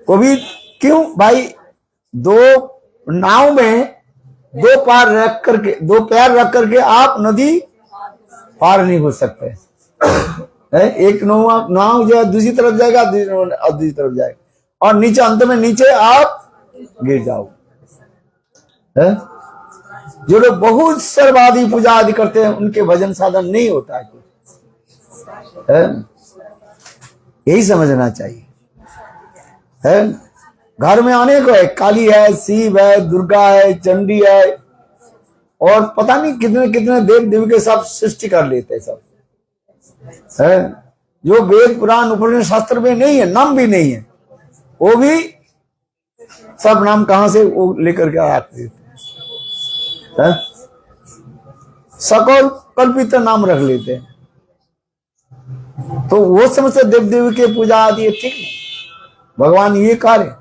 को भी क्यों भाई? दो नाव में दो पैर रख करके आप नदी पार नहीं हो सकते, है? एक नाव जो है दूसरी तरफ जाएगा, दूसरी तरफ जाएगा और नीचे अंत में नीचे आप गिर जाओ, है? जो लोग बहुत सर्वादि पूजा आदि करते हैं उनके भजन साधन नहीं होता है? यही समझना चाहिए है। घर में अनेक है, काली है, शिव है, दुर्गा है, चंडी है, और पता नहीं कितने कितने देव देवी के सब सृष्टि कर लेते हैं सब है, जो वेद पुराण उपनिषद शास्त्र में नहीं है, नाम भी नहीं है, वो भी सब नाम कहां से वो लेकर के आते हैं, सकल कल्पित नाम रख लेते हैं। तो वो समझते देव देवी के पूजा आदि ठीक नहीं, भगवान ये कार्य।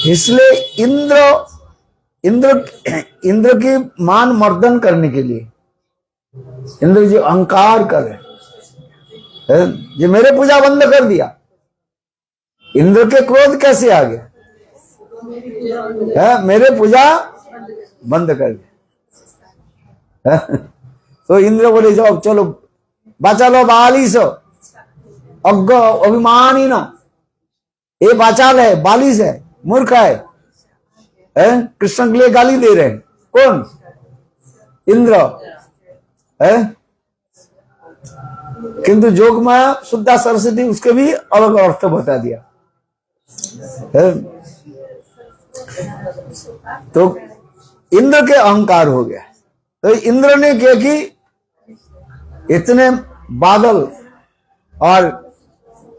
इसलिए इंद्र की मान मर्दन करने के लिए इंद्र जी अहंकार कर रहे, ये मेरे पूजा बंद कर दिया। इंद्र के क्रोध कैसे आ गया है? मेरे पूजा बंद कर दिया। तो इंद्र बोले जाओ चलो बचा लो 42 अज्ञ अभिमानी ना, ये बाचाल है, बालिश है, मूर्ख है, कृष्ण के लिए गाली दे रहे हैं। कौन? इंद्र है। किंतु जोग माया शुद्धा सरस्वती उसके भी अलग अर्थ बता दिया है। तो इंद्र के अहंकार हो गया। तो इंद्र ने क्या कि इतने बादल और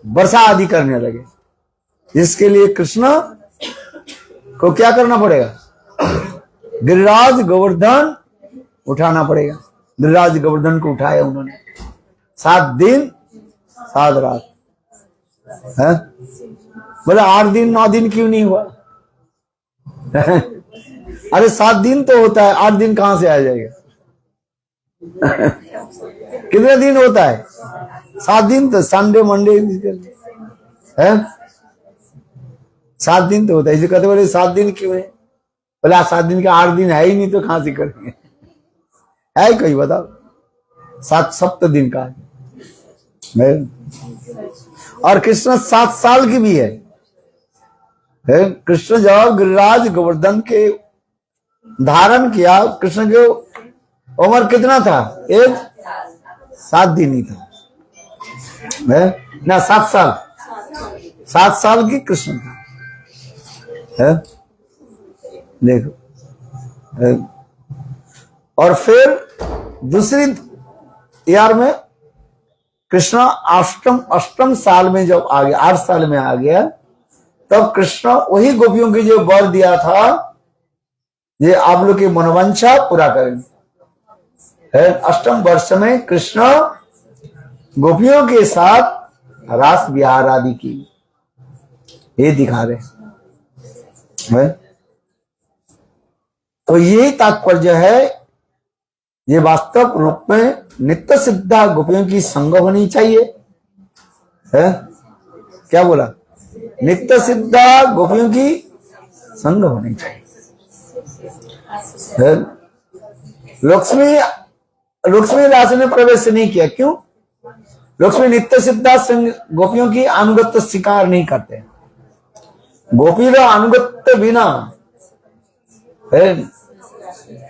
वर्षा आदि करने लगे, जिसके लिए कृष्ण को क्या करना पड़ेगा? गिरिराज गोवर्धन उठाना पड़ेगा। गिरिराज गोवर्धन को उठाया उन्होंने, 7 दिन 7 रात है। बोले 8 दिन 9 दिन क्यों नहीं हुआ? अरे 7 दिन तो होता है, 8 दिन कहां से आ जाएगा? कितने दिन होता है? 7 दिन तो संडे मंडे है, 7 दिन तो होता है। इसे कहते बोले 7 दिन क्यों है? बोले 7 दिन के 8 दिन है ही नहीं, तो कहां से करेंगे? है कोई बताओ? 7 सप्त दिन का है। और कृष्ण 7 साल की भी है। कृष्ण जब गिरिराज गोवर्धन के धारण किया, कृष्ण की उम्र कितना था? 7 दिन ही था ना, 7 साल, 7 साल की कृष्ण था है। देखो, और फिर दूसरी यार में कृष्ण अष्टम साल में जब आ गया, 8 साल में आ गया, तब कृष्ण वही गोपियों की जो वर दिया था, ये आप लोग की मनोवांछा पूरा करेंगे है। 8वें वर्ष में कृष्ण गोपियों के साथ रास विहार आदि की, ये दिखा रहे है। तो यही तात्पर्य है, ये वास्तव रूप में नित्य सिद्धा गोपियों की संग होनी चाहिए है। क्या बोला? नित्य सिद्धा गोपियों की संग होनी चाहिए है। लक्ष्मी रास ने प्रवेश नहीं किया, क्यों? लक्ष्मी नित्य सिद्धा गोपियों की अनुगत्य स्वीकार नहीं करते। गोपी का अनुगत्य बिना है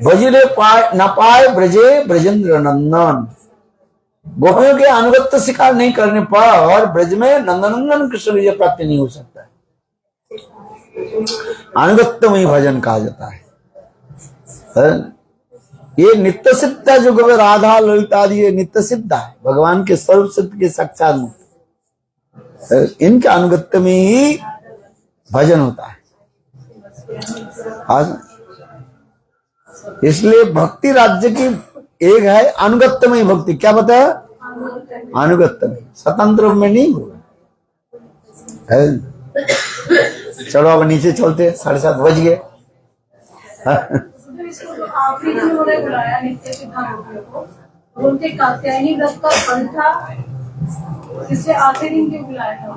भजिले न पाए ब्रजे ब्रजेंद्र नंदन। गोपियों के अनुगत्य स्वीकार नहीं करने पर ब्रज में नंदनंदन कृष्ण विजय प्राप्ति नहीं हो सकता है। अनुगत्य में ही भजन कहा जाता है। ये नित्य सिद्ध जो गोविंद राधा ललिता आदि ये नित्य सिद्ध है, भगवान के सर्व सिद्ध के साक्षात मूर्ति, इनके अनुगत्य में ही भजन होता है। इसलिए भक्ति राज्य की एक है अनुगत्यमय भक्ति। क्या बताया? अनुगत्यमय, स्वतंत्र में नहीं होगा। चलो अब नीचे चलते, 7:30 बज गए। आखिरी में उन्होंने बुलाया नित्य सिद्धा गोपियों को, उनके कात्यायनी व्रत का फल था, इससे आखिरी दिन क्यों बुलाया था?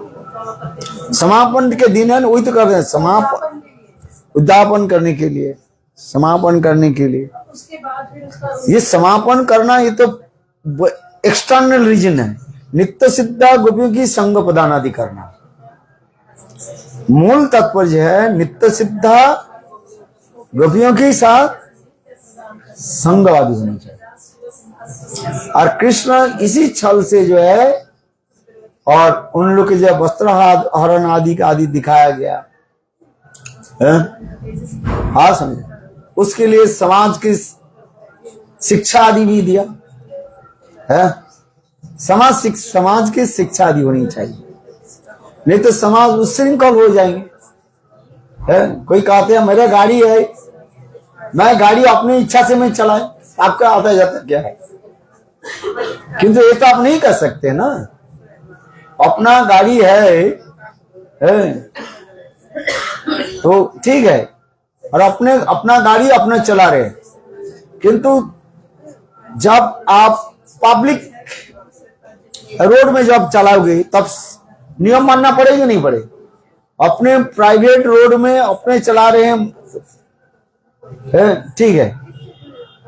समापन के दिन है ना, वही तो कर रहे हैं, समापन उद्यापन करने के लिए, समापन करने के लिए। उसके बाद फिर उसका ये समापन करना, ये तो एक्सटर्नल रीजन है। नित्य सिद्धा गोपियों की संग प्रदान आदि करना, मूल तात्पर्य है नित्य सिद्धा गोपियों के साथ संगवादी होनी चाहिए। और कृष्ण इसी छल से जो है, और उन लोग के जब वस्त्र हरण आदि दिखाया गया है, हाँ समझे, उसके लिए समाज की शिक्षा आदि भी दिया है। समाज की शिक्षा आदि होनी चाहिए, नहीं तो समाज उच्छृंखल हो जाएंगे। है कोई कहते हैं मेरा गाड़ी है, मैं गाड़ी अपनी इच्छा से मैं चलाए, आपका आता जाता क्या है? किंतु ये तो आप नहीं कर सकते ना, अपना गाड़ी है तो ठीक है, और अपना गाड़ी अपना चला रहे, किंतु जब आप पब्लिक रोड में जब चलाओगे तब नियम मानना पड़ेगा नहीं पड़े? अपने प्राइवेट रोड में अपने चला रहे हैं, ठीक है,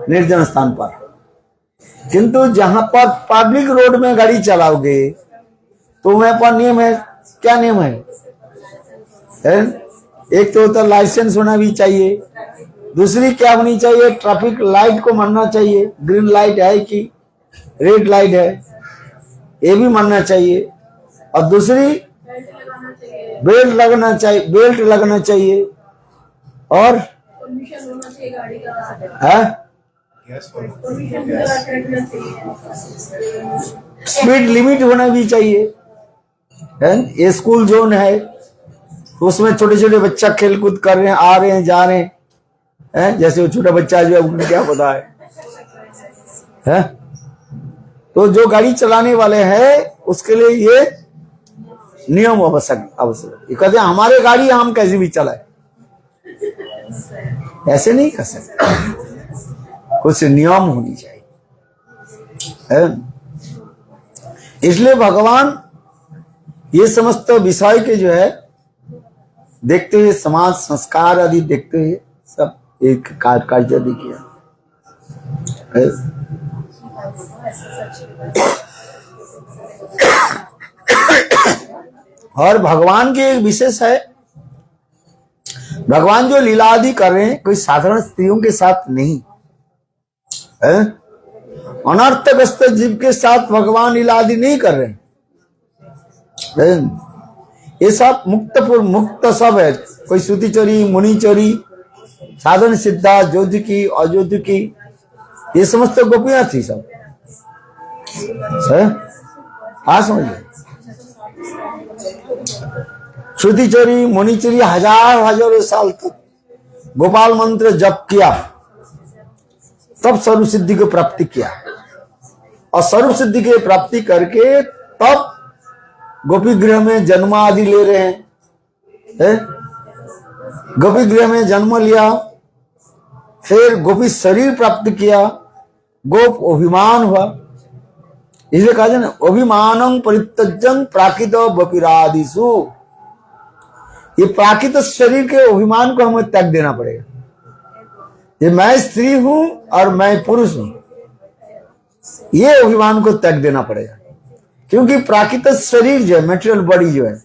निर्जन स्थान पर, किंतु जहां पर पब्लिक रोड में गाड़ी चलाओगे तो वहां पर नियम है। क्या नियम है? एक तो लाइसेंस होना भी चाहिए, दूसरी क्या होनी चाहिए, ट्रैफिक लाइट को मानना चाहिए, ग्रीन लाइट है कि रेड लाइट है ये भी मानना चाहिए, और दूसरी बेल्ट लगना चाहिए, और परमिशन होना चाहिए गाड़ी का, है स्पीड लिमिट होना भी चाहिए। है ये स्कूल जोन है, तो उसमें छोटे छोटे बच्चा खेलकूद कर रहे हैं, आ रहे हैं, जा रहे हैं, जैसे वो छोटा बच्चा जो है उनको क्या पता है? तो जो गाड़ी चलाने वाले हैं उसके लिए ये नियम आवश्यक। ये कहते हैं हमारे गाड़ी हम कैसे भी चलाए, ऐसे नहीं कर सकते, कुछ नियम होनी चाहिए। इसलिए भगवान ये समस्त विषय के जो है देखते हुए, समाज संस्कार आदि देखते हुए सब एक कार्य आदि किया। और भगवान की एक विशेष है, भगवान जो लीला आदि कर रहे हैं कोई साधारण स्त्रियों के साथ नहीं है, अनर्थग्रस्त जीव के साथ भगवान लीला आदि नहीं कर रहे हैं। ये सब मुक्त सब है, कोई श्रुतिचरी, मुनिचरी, साधन सिद्धा, ज्योतिकी, अज्योतिकी, ये समस्त गोपियां थी सब। हाँ समझिए, श्रुतिचरी मुनिचरी हजारों साल तक गोपाल मंत्र जप किया, तब सर्व सिद्धि को प्राप्ति किया, और सर्व सिद्धि की प्राप्ति करके तब गोपी गृह में जन्म आदि ले रहे हैं। गोपी गृह में जन्म लिया, फिर गोपी शरीर प्राप्त किया, गोप अभिमान हुआ, इसलिए कहा जाए ना अभिमानं परित्यज्यं प्राकृत बपिरादिषु। ये प्राकृत शरीर के अभिमान को हमें त्याग देना पड़ेगा। ये मैं स्त्री हूं और मैं पुरुष हूं, ये अभिमान को त्याग देना पड़ेगा, क्योंकि प्राकृत शरीर जो है, मेटेरियल बॉडी जो है,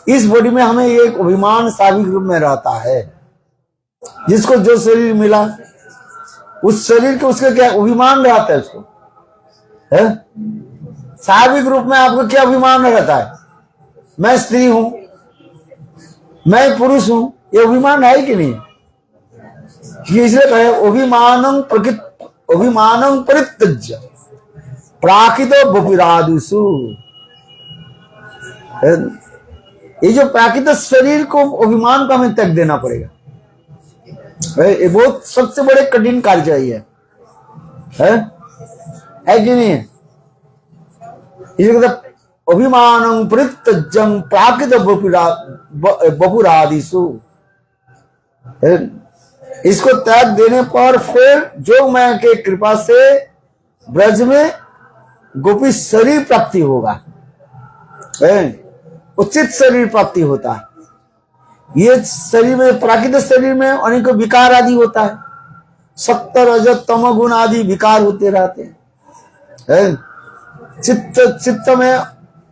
इस बॉडी में हमें एक अभिमान साविक रूप में रहता है। जिसको जो शरीर मिला उस शरीर के उसका क्या अभिमान रहता है, उसको है साविक रूप में आपको क्या अभिमान रहता है? मैं स्त्री हूं, मैं पुरुष हूं, ये अभिमान है कि नहीं? इसलिए कहे अभिमानं परित्यज्य प्राकृत बपिरादिषु। ये जो प्राकृत शरीर को, अभिमान को हमें त्याग देना पड़ेगा। ये बहुत सबसे बड़े कठिन कार्य है कि नहीं? इसलिए अभिमानं परित्यज्यं प्राकृत बपुरादिषु। इसको त्याग देने पर फिर जो मैं के कृपा से ब्रज में गोपी शरीर प्राप्ति होगा, उचित शरीर प्राप्ति होता है। ये शरीर में, प्राकृतिक शरीर में अनेकों विकार आदि होता है, 70 रजत तम गुण आदि विकार होते रहते हैं। चित्त में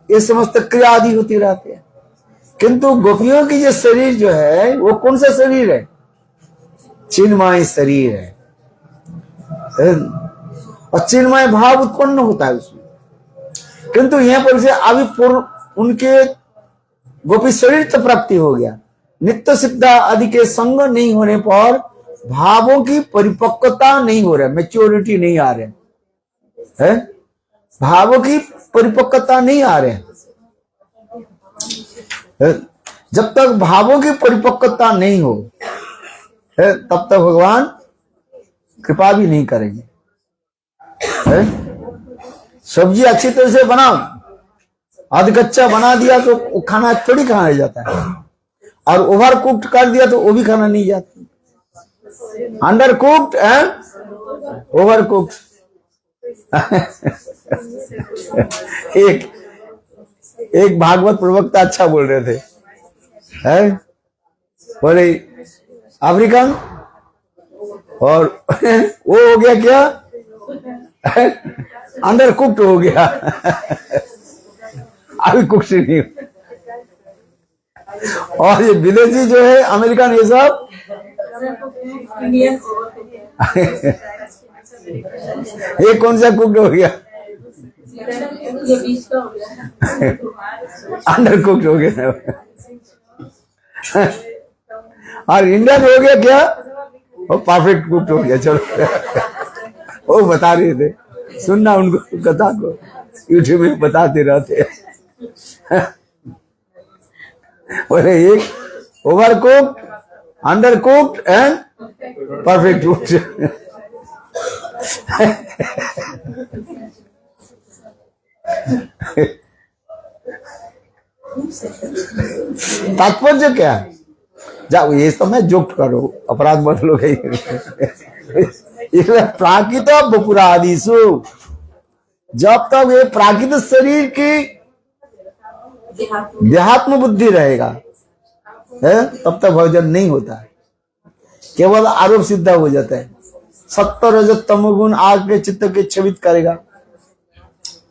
ये समस्त क्रिया आदि होती रहती है। किंतु गोपियों की ये शरीर जो है वो कौन सा शरीर है? चिन्मय शरीर है, और चिन्मय भाव उत्पन्न होता है उसमें। किंतु यहाँ पर से अभी पूर्व उनके गोपी शरीर तो प्राप्ति हो गया, नित्य सिद्धा आदि के संग नहीं होने पर भावों की परिपक्वता नहीं हो रहा, मैच्योरिटी नहीं आ रहे है, भावों की परिपक्वता नहीं आ रहे है। जब तक भावों की परिपक्वता नहीं हो है, तब तक भगवान कृपा भी नहीं करेंगे है? सब्जी अच्छी तरह से बनाओ, आध कच्चा बना दिया तो वो खाना थोड़ी खाया जाता है, और ओवर कुक्ड कर दिया तो वो भी खाना नहीं जाता। Under cooked and over cooked. एक भागवत प्रवक्ता अच्छा बोल रहे थे, है बोले अफ्रीकन और वो हो गया क्या, अंडर कुक्ड हो गया, अभी कुछ नहीं। और ये विदेशी जो है अमेरिकन, ये सब ये कौन सा कुक्ड हो गया, अंडर कुक्ड हो गया। और इंडियन हो गया क्या, वो परफेक्ट कुक्ड हो गया। चलो वो बता रहे थे, सुनना उनको कथा को, यूट्यूब में बताते रहते हैं। बोले एक over cooked, under cooked and perfect cooked. तात्पर्य क्या है, जाओ ये सब मैं जोक करो, अपराध मत लो। इसलिए प्राकृत बपुरादिशु, जब तक ये प्राकृत शरीर की देहात्म बुद्धि रहेगा है, तब तक भोजन नहीं होता है, केवल आरोप सिद्ध हो जाता है। सत्तर रजत तमोगुण आग के चित्त के क्षवित करेगा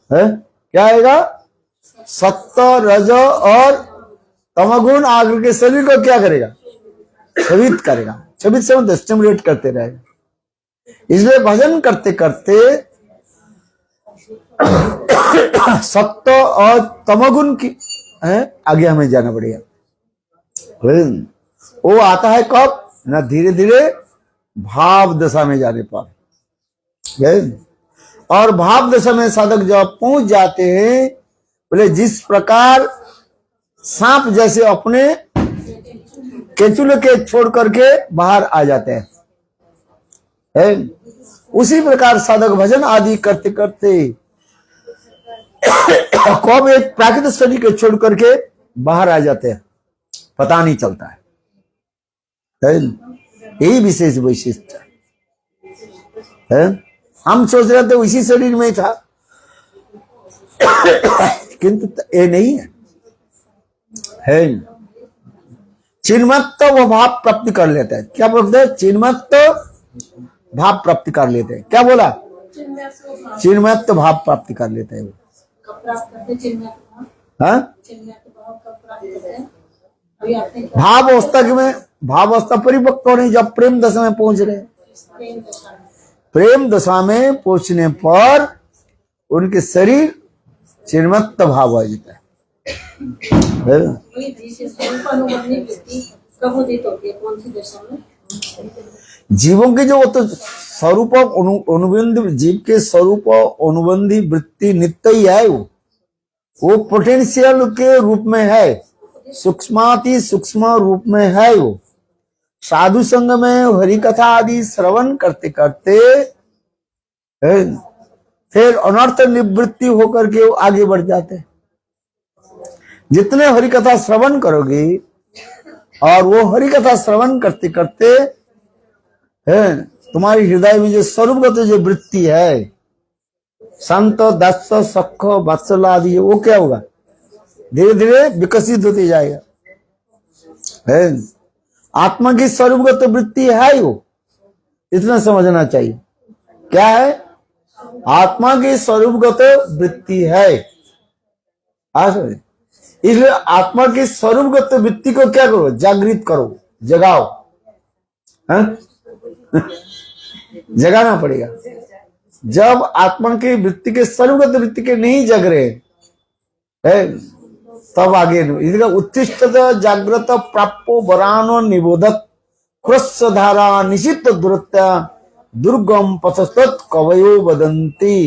है, क्या आएगा, सत्तर रज और तमोगुण आग के शरीर को क्या करेगा, क्षवित करेगा। क्षवित से मतलब स्टिमुलेट करते रहेगा। इसलिए भजन करते करते सत्व और तमोगुण की आगे हमें जाना पड़ेगा। वो आता है कब ना, धीरे धीरे भाव दशा में जाने पर। और भाव दशा में साधक जब पहुंच जाते हैं, बोले जिस प्रकार सांप जैसे अपने केचुल के छोड़ करके बाहर आ जाते हैं, उसी प्रकार साधक भजन आदि करते करते कब एक प्राकृतिक शरीर के छोड़ करके बाहर आ जाते हैं, पता नहीं चलता है। यही विशेष वैशिष्ट है। हम सोच रहे थे उसी शरीर में ही था, किंतु ये नहीं है। चिन्मत्व वो भाव प्राप्ति कर लेते हैं। क्या बोलते हैं, चिन्मत्व भाव प्राप्ति कर लेते हैं। क्या बोला, चिन्मत्व भाव प्राप्ति कर लेते हैं वो। भाव अवस्था में, भाव अवस्था परिपक्व नहीं, जब प्रेम दशा में पहुंच रहे, प्रेम दशा में पहुंचने पर उनके शरीर चिन्मत्व भाव आ जाता है। जीवों के जो तो स्वरूप अनुबंधी, जीव के स्वरूप अनुबंधी वृत्ति नित्य ही है, वो पोटेंशियल के रूप में है, सूक्ष्माति सूक्ष्म रूप में है। वो साधु संग में हरि कथा आदि श्रवण करते करते फिर अनर्थ निवृत्ति होकर के वो आगे बढ़ जाते हैं। जितने हरि कथा श्रवण करोगे, और वो हरि कथा श्रवण करते करते तुम्हारी हृदय में जो स्वरूपगत जो वृत्ति है, संत दस सख वत्सल आदि, वो क्या होगा, धीरे धीरे विकसित होती जाएगा। आत्मा की स्वरूपगत वृत्ति है वो, इतना समझना चाहिए। क्या है, आत्मा की स्वरूपगत वृत्ति है। इसलिए आत्मा की स्वरूपगत वृत्ति को क्या करो, जागृत करो, जगाओ। जगाना पड़ेगा। जब आत्मा की वृत्ति के सर्वगत वृत्ति के नहीं जग रहे है, तब आगे इसका उत्तिष्ठ जागृत प्राप्तो वरानो निबोधक क्रस्य धारा निशित दुरत्या दुर्गम पथस्तत् कवयो वदन्ति।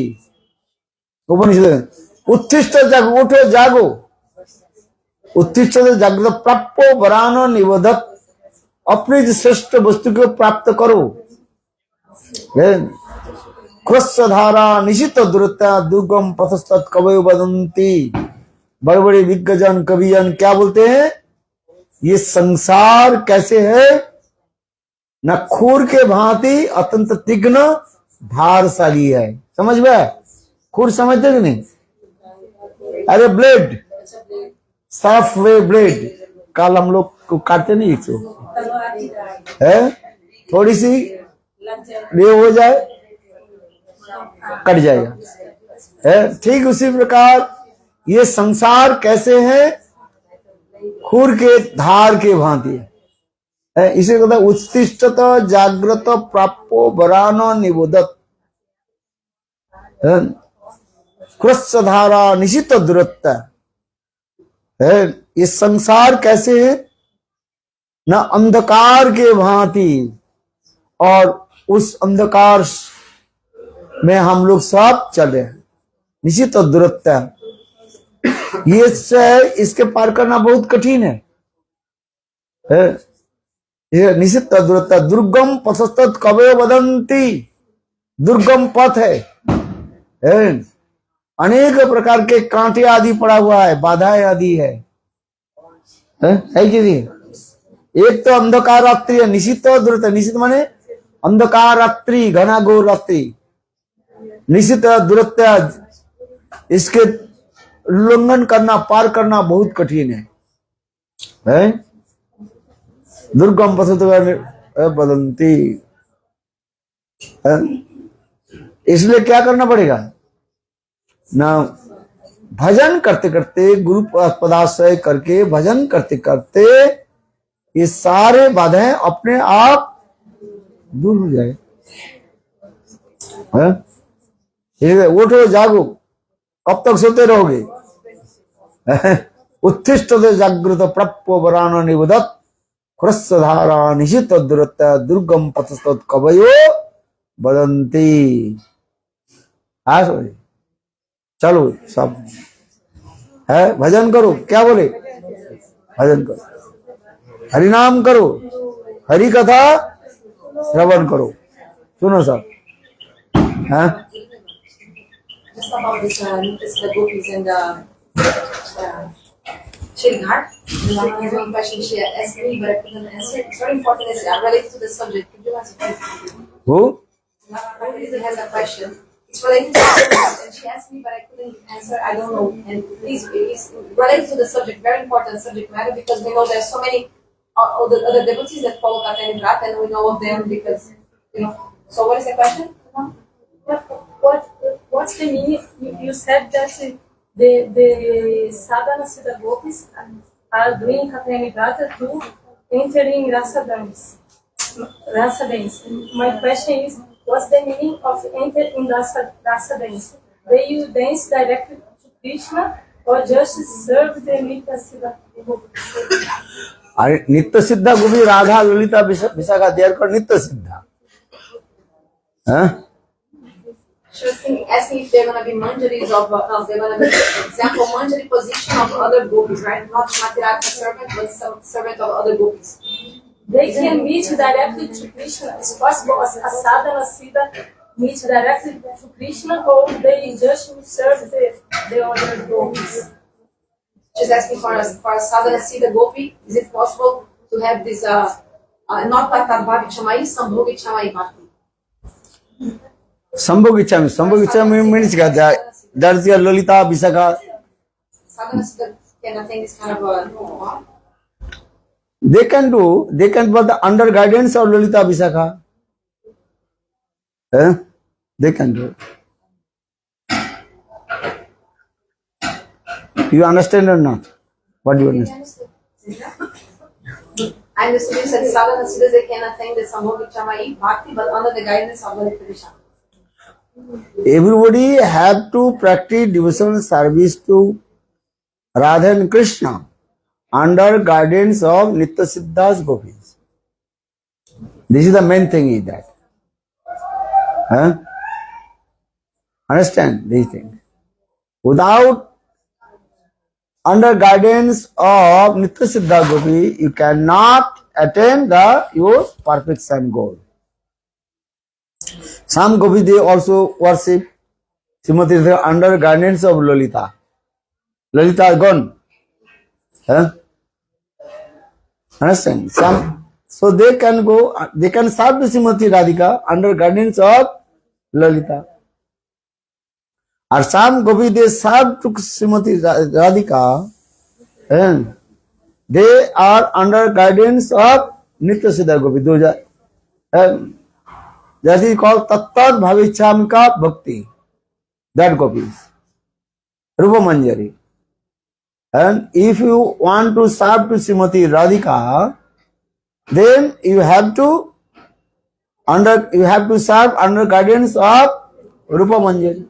उपनिषद उत्तिष्ठ जागो, उठो जागो, उत्तिष्ठ जागृत प्राप्तो वरानो निबोधक, अपनी श्रेष्ठ वस्तु को प्राप्त करो। क्रस्य धारा निशित दुरत्या दुर्गम पथस्तत् कवयो वदन्ति। बड़े बड़े विज्ञजन कविजन क्या बोलते हैं, ये संसार कैसे है, न खूर के भांति अत्यंत तीक्ष्ण धारशाली है। समझ में, खूर समझते कि नहीं? अरे ब्लेड, साफ वे ब्लेड, कल हम लोग को काटते नहीं है, थोड़ी सी ये हो जाए कट जाएगा है। ठीक उसी प्रकार ये संसार कैसे है, खूर के धार के भांति है। इसे कहता है उत्तिष्ठत जागृत प्राप्तो वरानो निबोधत क्रस्य धारा निशित दुरत्ता है। ये संसार कैसे है, न अंधकार के भांति, और उस अंधकार में हम लोग सब चल रहे हैं। निशित दुरत्ता, ये इसके पार करना बहुत कठिन है। ये निशित दुरत्ता दुर्गम पथस्तत् कवयो वदन्ति, दुर्गम पथ है, अनेक प्रकार के कांटे आदि पड़ा हुआ है, बाधाएं आदि है कि नहीं? एक तो अंधकार रात्रि है, निशित दुरत्ता, निशित माने अंधकार रात्रि, घना घोर रात्रि, निशित दुरत्ता, इसके उल्लंघन करना, पार करना बहुत कठिन है? दुर्गम पथस्तत् वदन्ति। इसलिए क्या करना पड़ेगा ना, भजन करते करते, गुरु पदाश्रय करके भजन करते करते ये सारे बाधाएं अपने आप दूर हो जाए। उठो जागो, कब तक सोते रहोगे? उत्तिष्ठ जागृत प्राप्तो वरानो निबोधत क्रस्य धारा निशित दुरत्या दुर्गम पथस्तत् कवयो वदन्ति। चलो सब है, भजन करो। क्या बोले? भजन करो, हरि नाम करो, हरि कथा श्रवण करो। सुनो सब है। Just about this, the gopis and Shirghat. There's one question she asked me, but I couldn't answer. It's very important. It's related to the subject. Could you answer please? Who? Margarita has a question. It's related to the subject, and she asked me, but I couldn't answer. I don't know. And please, it's related to the subject. Very important subject matter, because we know there's so many other devotees that follow Katani Vrat, and we know of them because, you know. So what is the question? What's the meaning? You said that the sadhana siddha gopis are doing Katani Vrata to entering rasa dance. My question is, what's the meaning of enter in rasa dance? They you dance directly to Krishna or just serve the Nitya Siddha gopis? Nitya Siddha Gopi Radha Lalita Visakha, they are called Nitya Siddha. Huh? She was asking if they're going to be manjaris of they're going to be, example, manjari position of other gopis, right? Not Matiraka servant, but some servant of other gopis. They can meet directly to Krishna. It's possible a sadhana siddha meet directly to Krishna, or they just serve the other gopis. She's asking for a sadhana siddha gopi. Is it possible to have this not Patarbhavi Chamai, Sambhogi Chamai Bhakti? Sambhog Ichchami means that's your Lalita Visakha. Sadhana siddha, can I think it's kind of a They can but the under guidance of Lalita Visakha. They can do. You understand or not? What do you understand? I understood you said sadhana siddhas they can attain the Samogichamai Bhakti, but under the guidance of Lord Krishna. Everybody have to practice devotional service to Radha and Krishna under guidance of Nitya Siddhas Gopis. This is the main thing is that. Huh? Understand these things. Without under guidance of Nitya Siddha Gopi, you cannot attain your perfection goal. Some Gopi they also worship Srimati Radhika under guidance of Lalita. Lalita is gone. Huh? Understand? So they can go, they can serve the Srimati Radhika under guidance of Lalita. Or some Gopi they serve to Srimati Radhika and they are under guidance of Nitya Siddha Gopi. Those are, that is called Tattat Bhavichhamika Bhakti. That Gopis. Rupa Manjari. And if you want to serve to Srimati Radhika, then you have to serve under guidance of Rupa Manjari.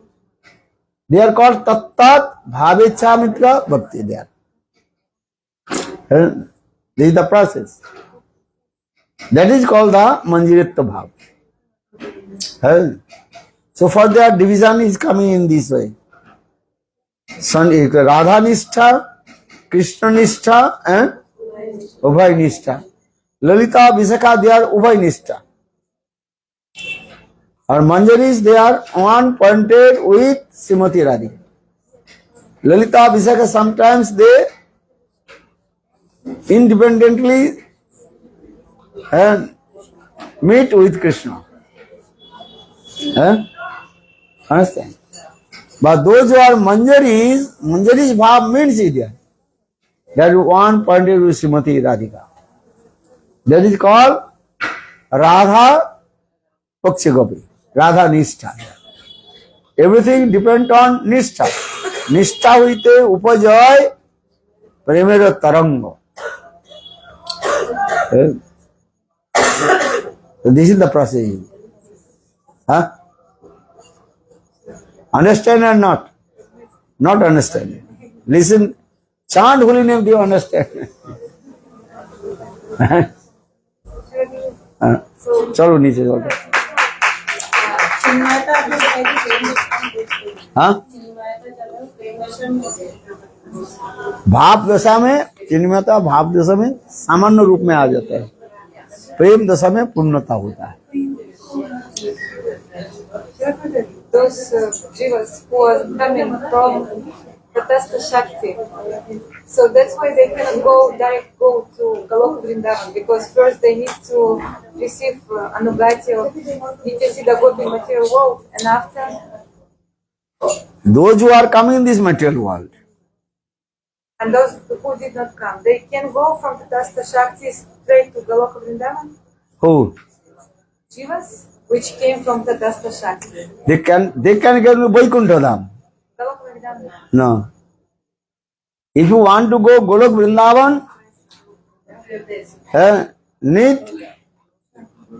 They are called Tattat Bhavichamika Bhakti there. And this is the process. That is called the Manjaritta Bhav. And so for their division is coming in this way. Radha Nishtha, Krishna Nishtha and Ubhay Nishtha. Lalita, Visakha, they are Ubhay Nishtha. Or Manjaris, they are one pointed with Srimati Radhika. Lalita, Visakha, sometimes they independently meet with Krishna. Understand? But those who are Manjaris, Manjaris Bhav means there. That one pointed with Srimati Radhika. That is called Radha Paksha Gopi. Radha Nishtha. Everything depends on Nishtha. Nishtha huite upajay premera tarango. So this is the process. Huh? Understand or not? Not understand. Listen. Chant holy name, do you understand? चलो नीचे चलो. हाँ? भाव दशा में चिन्मयता भाव दशा में सामान्य रूप में आ जाता है. प्रेम दशा में पूर्णता होता है. Those jivas who are coming from Tatastha Shakti, so that's why they cannot go to Goloka Vrindavan, because first they need to receive Anugati of Nitya Siddha Gopi material world, and after those who are coming in this material world, and those who did not come, they can go from Tatastha Shakti straight to Goloka Vrindavan. who? Jivas which came from Tatastha Shakti. They can get to Vaikuntha Dham. Goloka Vrindavan. No. If you want to go Golok Vrindavan, need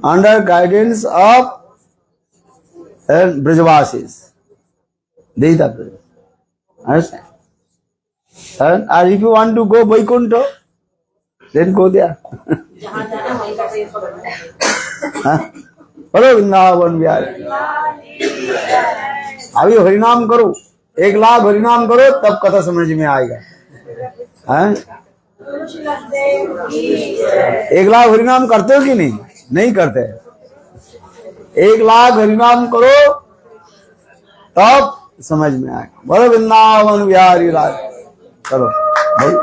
under guidance of Brajavasis. This is the place. Understand? And if you want to go Vaikuntha, then go there. बोलो वृंदावन बिहारी. अभी हरिनाम करो, 1 लाख हरिनाम करो, तब कथा समझ में आएगा. 1 लाख हरिनाम करते हो कि नहीं? नहीं करते. 1 लाख हरिनाम करो, तब समझ में आएगा. बोलो वृंदावन बिहारी लाल. चलो भाई.